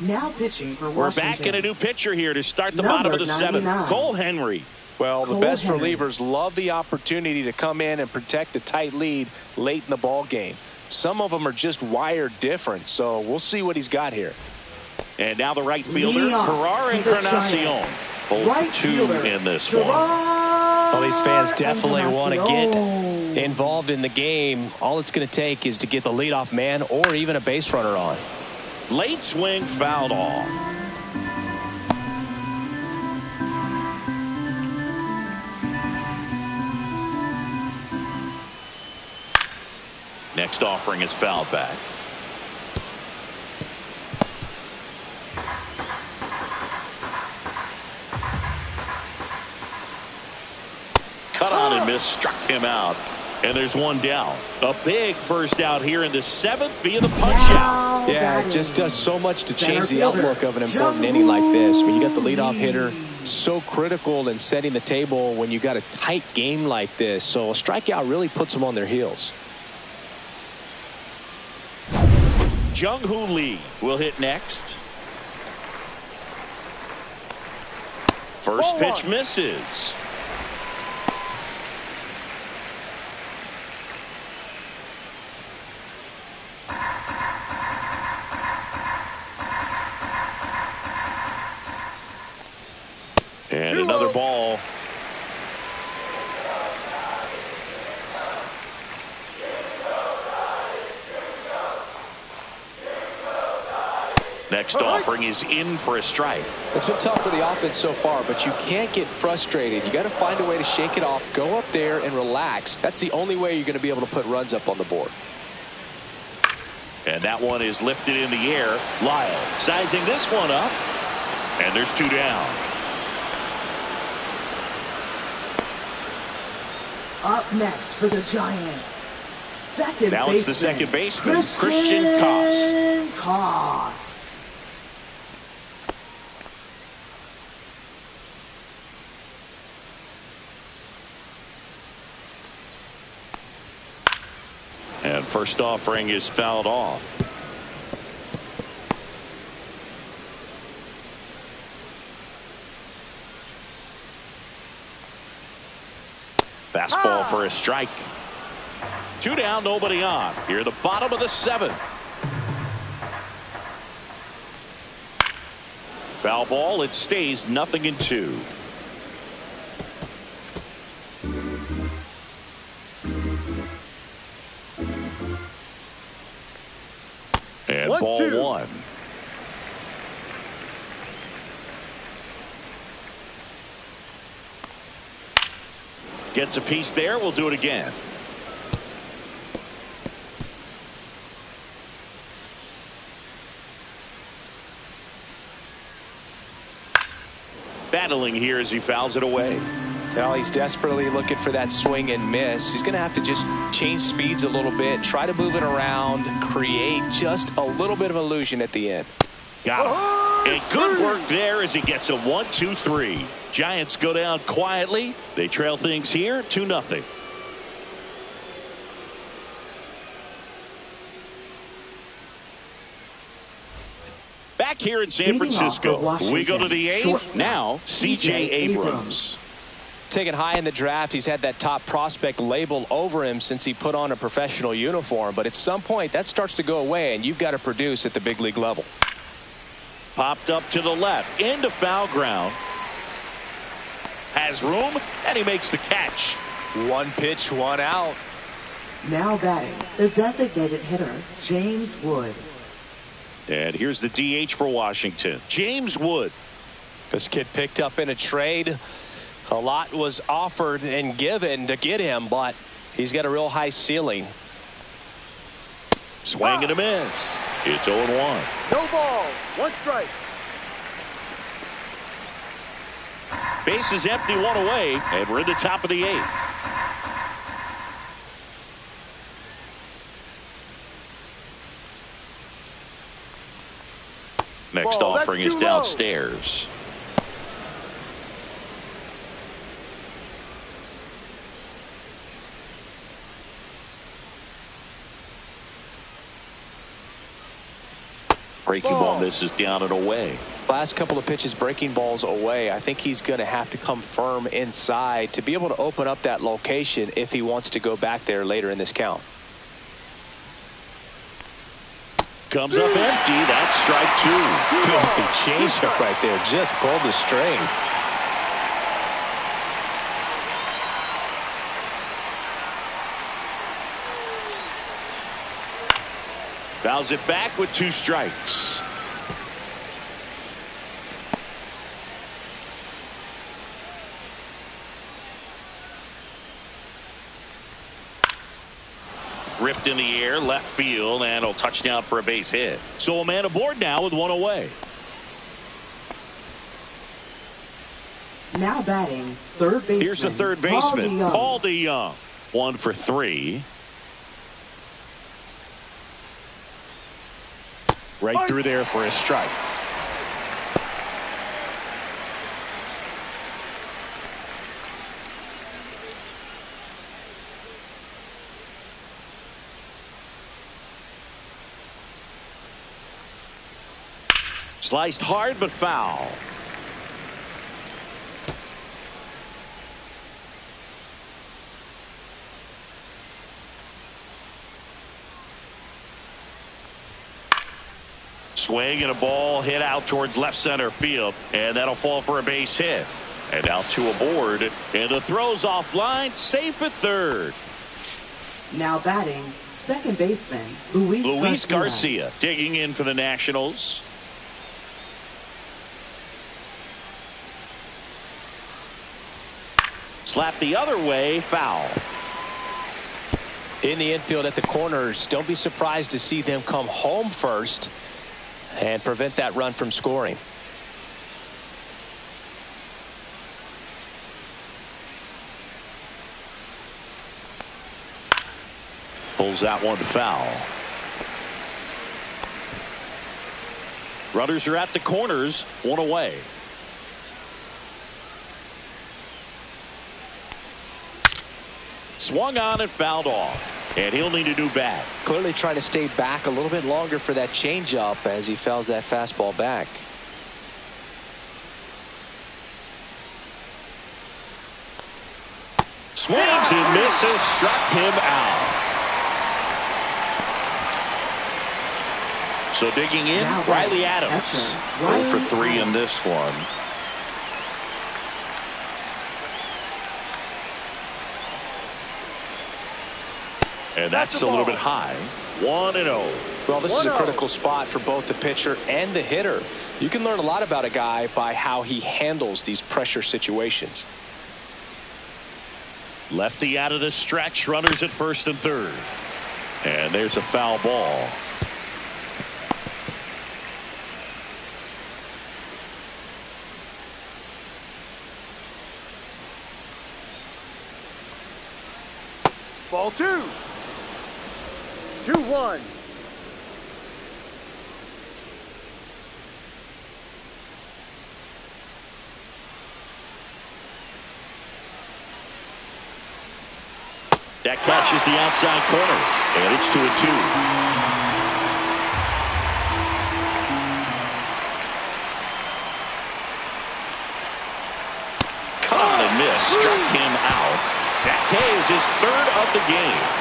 Now pitching for Washington. We're back in a new pitcher here to start the bottom of the 7th. Cole Henry. Well, the best relievers love the opportunity to come in and protect a tight lead late in the ball game. Some of them are just wired different, so we'll see what he's got here. And now the right fielder, Ferrar Encarnacion. Both right 2 in this one. Well, these fans definitely want to get involved in the game. All it's going to take is to get the leadoff man or even a base runner on. Late swing fouled off. Next offering is fouled back. Cut on and miss, struck him out. And there's one down. A big first out here in the 7th via the punch out. Yeah, it just does so much to change the outlook of an important inning like this. When you got the leadoff hitter, so critical in setting the table when you got a tight game like this. So a strikeout really puts them on their heels. Jung-Hoo Lee will hit next. First pitch misses. And another ball. Next offering is in for a strike. It's been tough for the offense so far, but you can't get frustrated. You got to find a way to shake it off, go up there and relax. That's the only way you're going to be able to put runs up on the board. And that one is lifted in the air. Lyle sizing this one up. And there's 2 down. Up next for the Giants. Second now it's the second baseman, Christian Koss. And first offering is fouled off. Fastball for a strike. 2 down, nobody on. Here, the bottom of the 7th. Foul ball. It stays 0-2. And ball 1. Gets a piece there. We'll do it again. Battling here as he fouls it away. Well, he's desperately looking for that swing and miss. He's going to have to just change speeds a little bit, try to move it around, create just a little bit of illusion at the end. Got him. And good work there as he gets a 1-2-3. Giants go down quietly. They trail things here 2-0. Back here in San Francisco, we go to the 8th. Now, C.J. Abrams. Taken high in the draft, he's had that top prospect label over him since he put on a professional uniform. But at some point, that starts to go away, and you've got to produce at the big league level. Popped up to the left, into foul ground. Has room, and he makes the catch. 1 pitch, 1 out. Now batting, the designated hitter, James Wood. And here's the DH for Washington, James Wood. This kid picked up in a trade. A lot was offered and given to get him, but he's got a real high ceiling. Swing and a miss. It's 0-1. No ball. One strike. Base is empty, one away, and we're in the top of the 8th. Next Ball, offering is that's too low. downstairs. Breaking ball misses down and away. Last couple of pitches breaking balls away. I think he's going to have to come firm inside to be able to open up that location if he wants to go back there later in this count. Comes up empty. That's strike 2. Good changeup right there. Just pulled the string. Fouls it back with 2 strikes. Ripped in the air, left field, and a touchdown for a base hit. So a man aboard now with 1 away. Now batting, third baseman. Here's the third baseman, Paul DeYoung. 1 for 3. Right through there for a strike. Sliced hard but foul. Swing and a ball hit out towards left center field, and that'll fall for a base hit. And now 2 aboard, and the throw's offline, safe at third. Now batting, second baseman, Luis Garcia digging in for the Nationals. Slap the other way, foul. In the infield at the corners, don't be surprised to see them come home first and prevent that run from scoring. Pulls that one foul. Runners are at the corners, 1 away. Swung on and fouled off, and he'll need a new bat. Clearly trying to stay back a little bit longer for that changeup as he fouls that fastball back. Swings and misses, struck him out. So digging in, Riley Adams. 0 for 3 in this one. And that's a little bit high. 1-0. Well, this is a critical spot for both the pitcher and the hitter. You can learn a lot about a guy by how he handles these pressure situations. Lefty out of the stretch, runners at first and third. And there's a foul ball. Ball 2. 2-1. That catches the outside corner, and it's 2-2. Caught and missed, struck him out. That K is his 3rd of the game.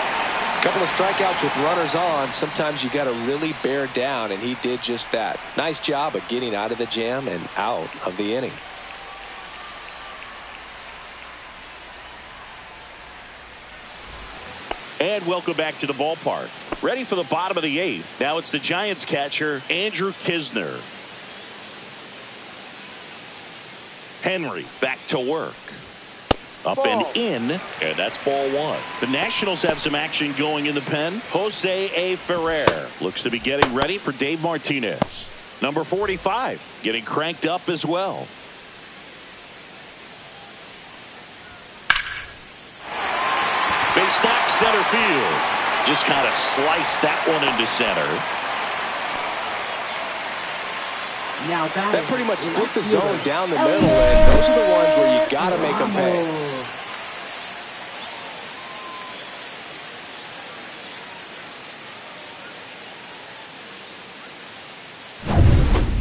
A couple of strikeouts with runners on. Sometimes you got to really bear down, and he did just that. Nice job of getting out of the jam and out of the inning. And welcome back to the ballpark. Ready for the bottom of the 8th. Now it's the Giants catcher, Andrew Kisner. Henry back to work. Up Ball. and in, and that's ball one. The Nationals have some action going in the pen. Jose A. Ferrer looks to be getting ready for Dave Martinez. Number 45 getting cranked up as well. Big stack center field. Just kind of sliced that one into center. Now that pretty much split the zone down the middle, and those are the ones where you got to make them pay.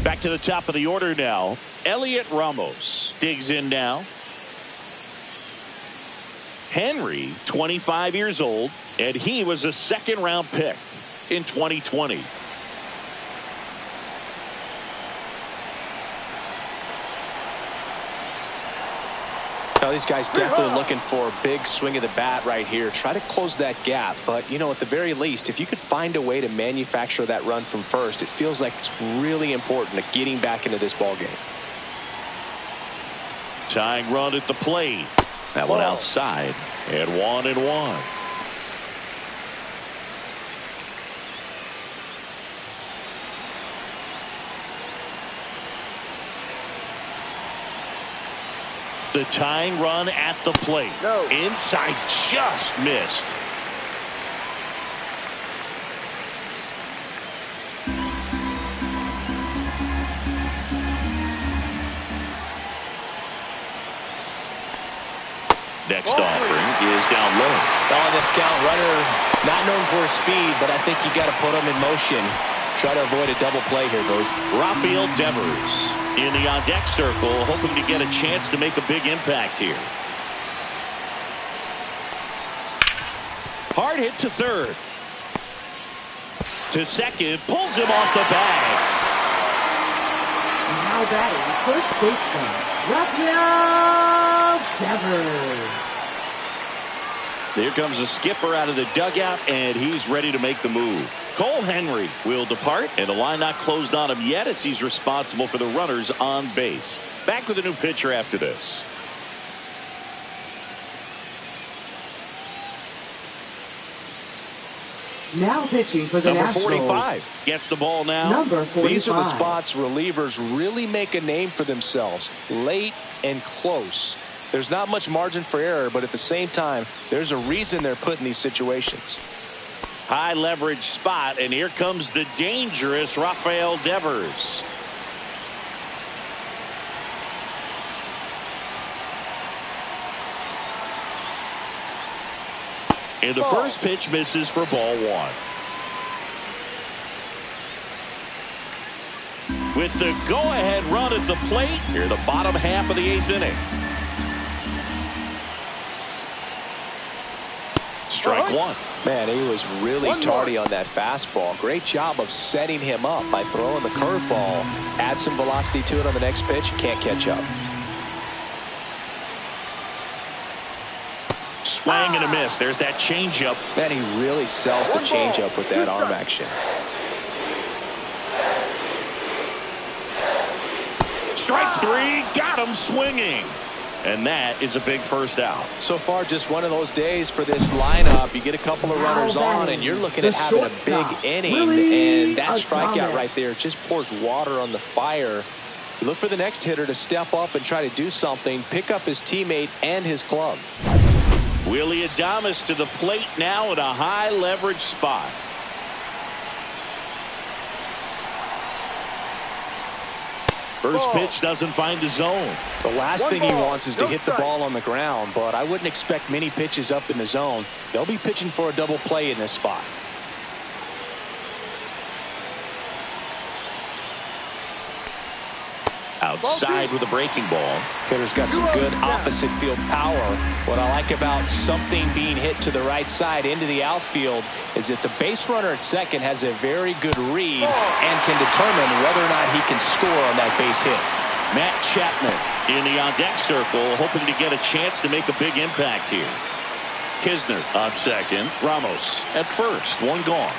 Back to the top of the order now. Elliot Ramos digs in now. Henry, 25 years old, and he was a second-round pick in 2020. Now, these guys definitely looking for a big swing of the bat right here. Try to close that gap. But, you know, at the very least, if you could find a way to manufacture that run from first, it feels like it's really important to getting back into this ball game. Tying run at the plate. That one outside. And 1-1. The tying run at the plate. No. Inside, just missed. Next offering is down low. On this count, runner not known for his speed, but I think you got to put him in motion. Try to avoid a double play here, Bert. Rafael Devers in the on-deck circle, hoping to get a chance to make a big impact here. Hard hit to third. To second, pulls him off the bag. Now batting first baseman, Rafael Devers. Here comes the skipper out of the dugout, and he's ready to make the move. Cole Henry will depart, and the line not closed on him yet as he's responsible for the runners on base. Back with a new pitcher after this. Now pitching for the Number Nationals. 45 gets the ball now. Number 45. These are the spots relievers really make a name for themselves. Late and close. There's not much margin for error, but at the same time, there's a reason they're put in these situations. High leverage spot, and here comes the dangerous Rafael Devers. And the first pitch misses for ball one. With the go-ahead run at the plate, here the bottom half of the eighth inning. Strike one. Man, he was really tardy on that fastball. Great job of setting him up by throwing the curveball. Add some velocity to it on the next pitch. Can't catch up. Swing and a miss. There's that changeup. Man, he really sells the changeup with that arm action. Strike three. Got him swinging. And that is a big first out. So far, just one of those days for this lineup. You get a couple of runners on, and you're looking at having a big inning. And that strikeout right there just pours water on the fire. You look for the next hitter to step up and try to do something, pick up his teammate and his club. Willie Adames to the plate now in a high leverage spot. First pitch doesn't find the zone. The last thing he wants is to hit the ball on the ground, but I wouldn't expect many pitches up in the zone. They'll be pitching for a double play in this spot. Outside with a breaking ball. Hitter's got some good opposite field power. What I like about something being hit to the right side into the outfield is that the base runner at second has a very good read and can determine whether or not he can score on that base hit. Matt Chapman in the on-deck circle, hoping to get a chance to make a big impact here. Kisner on second. Ramos at first. One gone.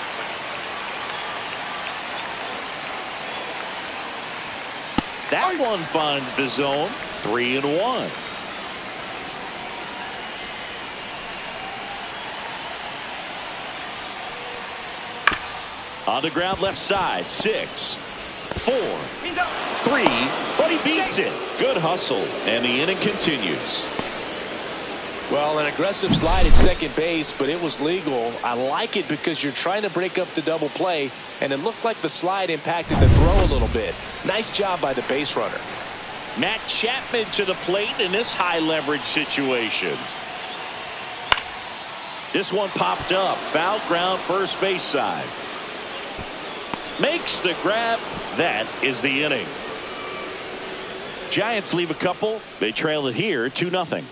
That one finds the zone. 3-1. On the ground left side. 6, 4, 3, but he beats it. Good hustle, and the inning continues. Well, an aggressive slide at second base, but it was legal. I like it because you're trying to break up the double play, and it looked like the slide impacted the throw a little bit. Nice job by the base runner. Matt Chapman to the plate in this high leverage situation. This one popped up. Foul ground first base side. Makes the grab. That is the inning. Giants leave a couple. They trail it here 2-0.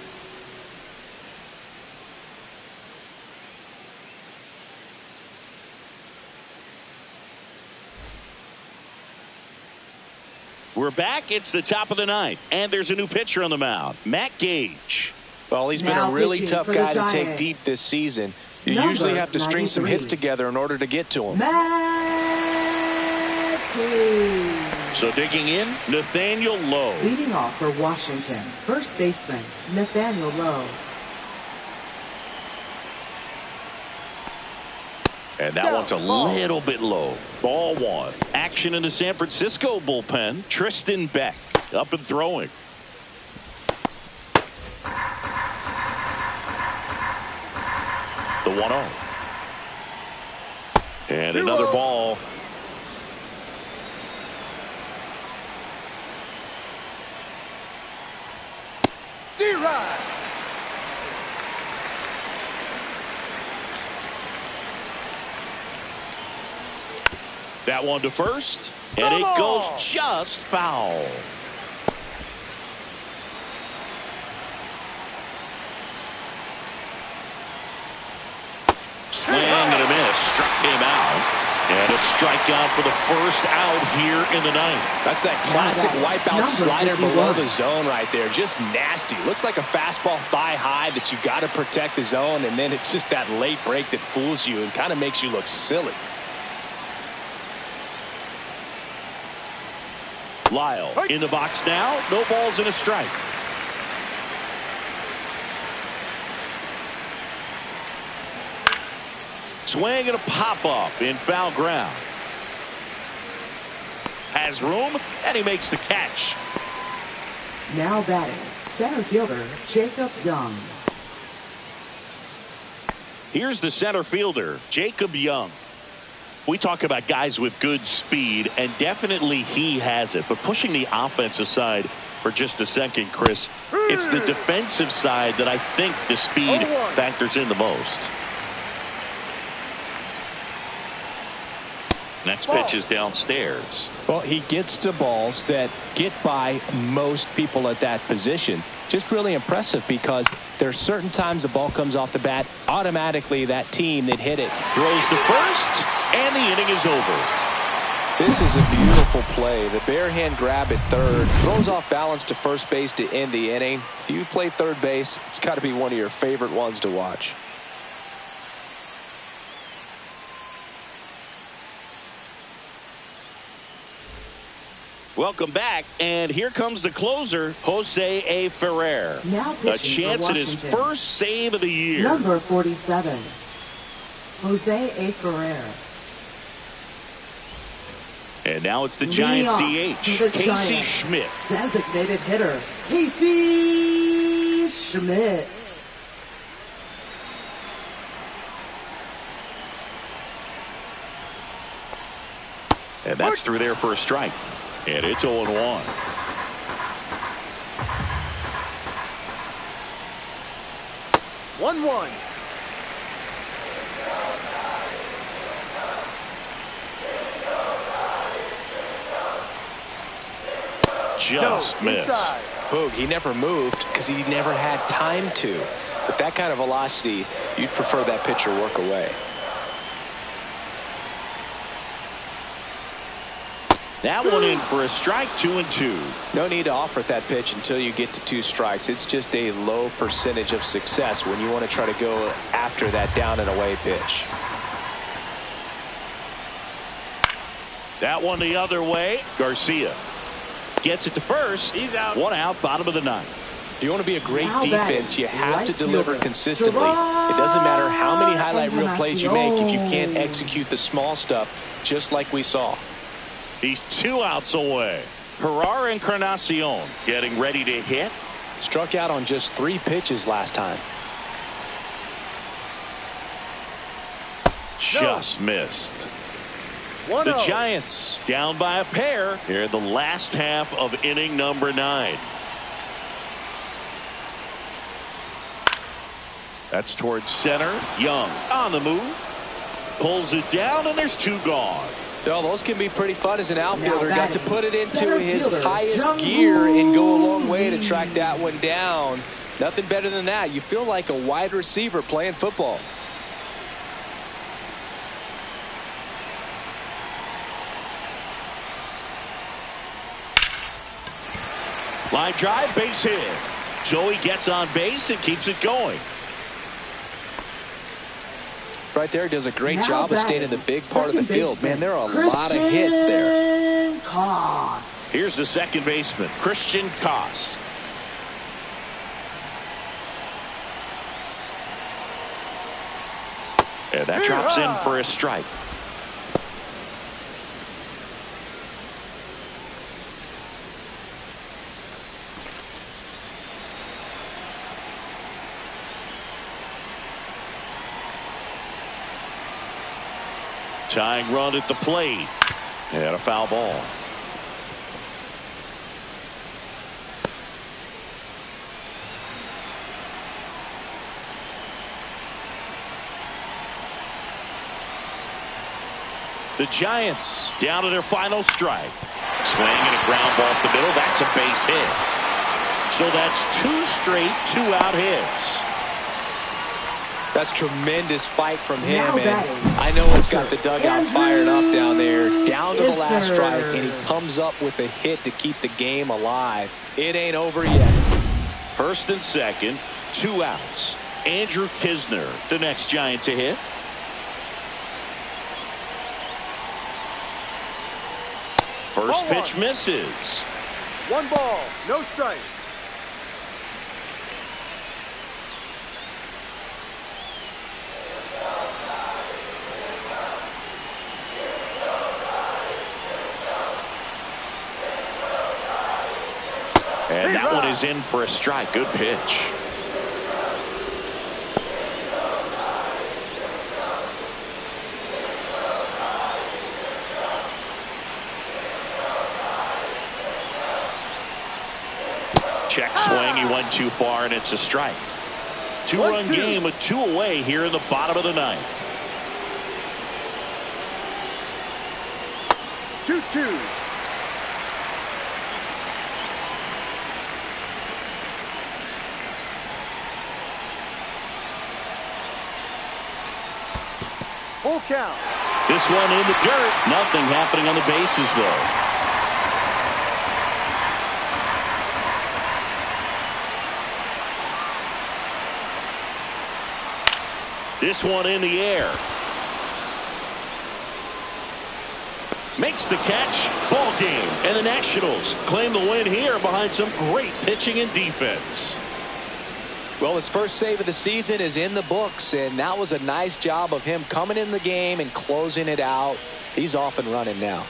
We're back. It's the top of the ninth, and there's a new pitcher on the mound, Matt Gage. Well, he's been a really tough guy to take deep this season. You usually have to string some hits together in order to get to him. Matt Gage. So digging in, Nathaniel Lowe. Leading off for Washington, first baseman Nathaniel Lowe. And that one's a little bit low. Ball 1. Action in the San Francisco bullpen. Tristan Beck up and throwing. The 1-0. And another ball. D-Rod. That one to first, and it goes just foul. Swing and a miss, struck him out, and a strikeout for the first out here in the ninth. That's that classic wipeout slider below the zone right there. Just nasty. Looks like a fastball thigh high that you got to protect the zone, and then it's just that late break that fools you and kind of makes you look silly. Lyle in the box now. No balls and a strike. Swing and a pop-up in foul ground. Has room, and he makes the catch. Now batting, center fielder Jacob Young. Here's the center fielder, Jacob Young. We talk about guys with good speed, and definitely he has it. But pushing the offense aside for just a second, Chris, it's the defensive side that I think the speed factors in the most. Next pitch is downstairs. Well, he gets to balls that get by most people at that position. Just really impressive because there's certain times the ball comes off the bat, automatically that team that hit it throws to first, and the inning is over. This is a beautiful play. The bare hand grab at third, throws off balance to first base to end the inning. If you play third base, it's got to be one of your favorite ones to watch. Welcome back, and here comes the closer, Jose A. Ferrer. Now a chance at his first save of the year. Number 47, Jose A. Ferrer. And now it's the Giants DH, Casey Schmidt. Designated hitter, Casey Schmidt. And that's through there for a strike. And it's 0-1. 1-1. Just missed. Boog, he never moved because he never had time to. With that kind of velocity, you'd prefer that pitcher work away. That one in for a strike, 2-2. No need to offer that pitch until you get to 2 strikes. It's just a low percentage of success when you want to try to go after that down and away pitch. That one the other way. Garcia gets it to first. He's out. 1 out, bottom of the ninth. If you want to be a great Now defense, you have right to deliver fielder, consistently. It doesn't matter how many highlight reel plays you make if you can't execute the small stuff, just like we saw. He's 2 outs away. Herrera Encarnacion getting ready to hit. Struck out on just 3 pitches last time. Just missed. One The out. Giants down by a pair here in the last half of inning number 9. That's towards center. Young on the move. Pulls it down, and there's 2 gone. Well, those can be pretty fun as an outfielder. Now Got to put it into center his fielder, highest Jung gear and go a long Woo way to Lee. track that one down. Nothing better than that. You feel like a wide receiver playing football. Line drive, base hit. Joey gets on base and keeps it going. Right there, does a great Now job of staying in the big part of the field. Man, there are a lot of hits there. Koss. Here's the second baseman, Christian Koss. And that drops in for a strike. Tying run at the plate. And a foul ball. The Giants down to their final strike. Swing and a ground ball up the middle. That's a base hit. So that's 2 straight 2-out hits. That's tremendous fight from him, Now and batting, I know it's got the dugout fired up down there. Down to the last Yes, strike, sir. and he comes up with a hit to keep the game alive. It ain't over yet. First and second, 2 outs. Andrew Kisner, the next Giant to hit. First Ball pitch misses. 1 ball, no strike. And that one is in for a strike. Good pitch. Check swing. He went too far, and it's a strike. 2-run 1-2. game with 2 away here in the bottom of the 9th. 2-2. Full count. This one in the dirt. Nothing happening on the bases, though. This one in the air. Makes the catch. Ball game. And the Nationals claim the win here behind some great pitching and defense. Well, his first save of the season is in the books, and that was a nice job of him coming in the game and closing it out. He's off and running now.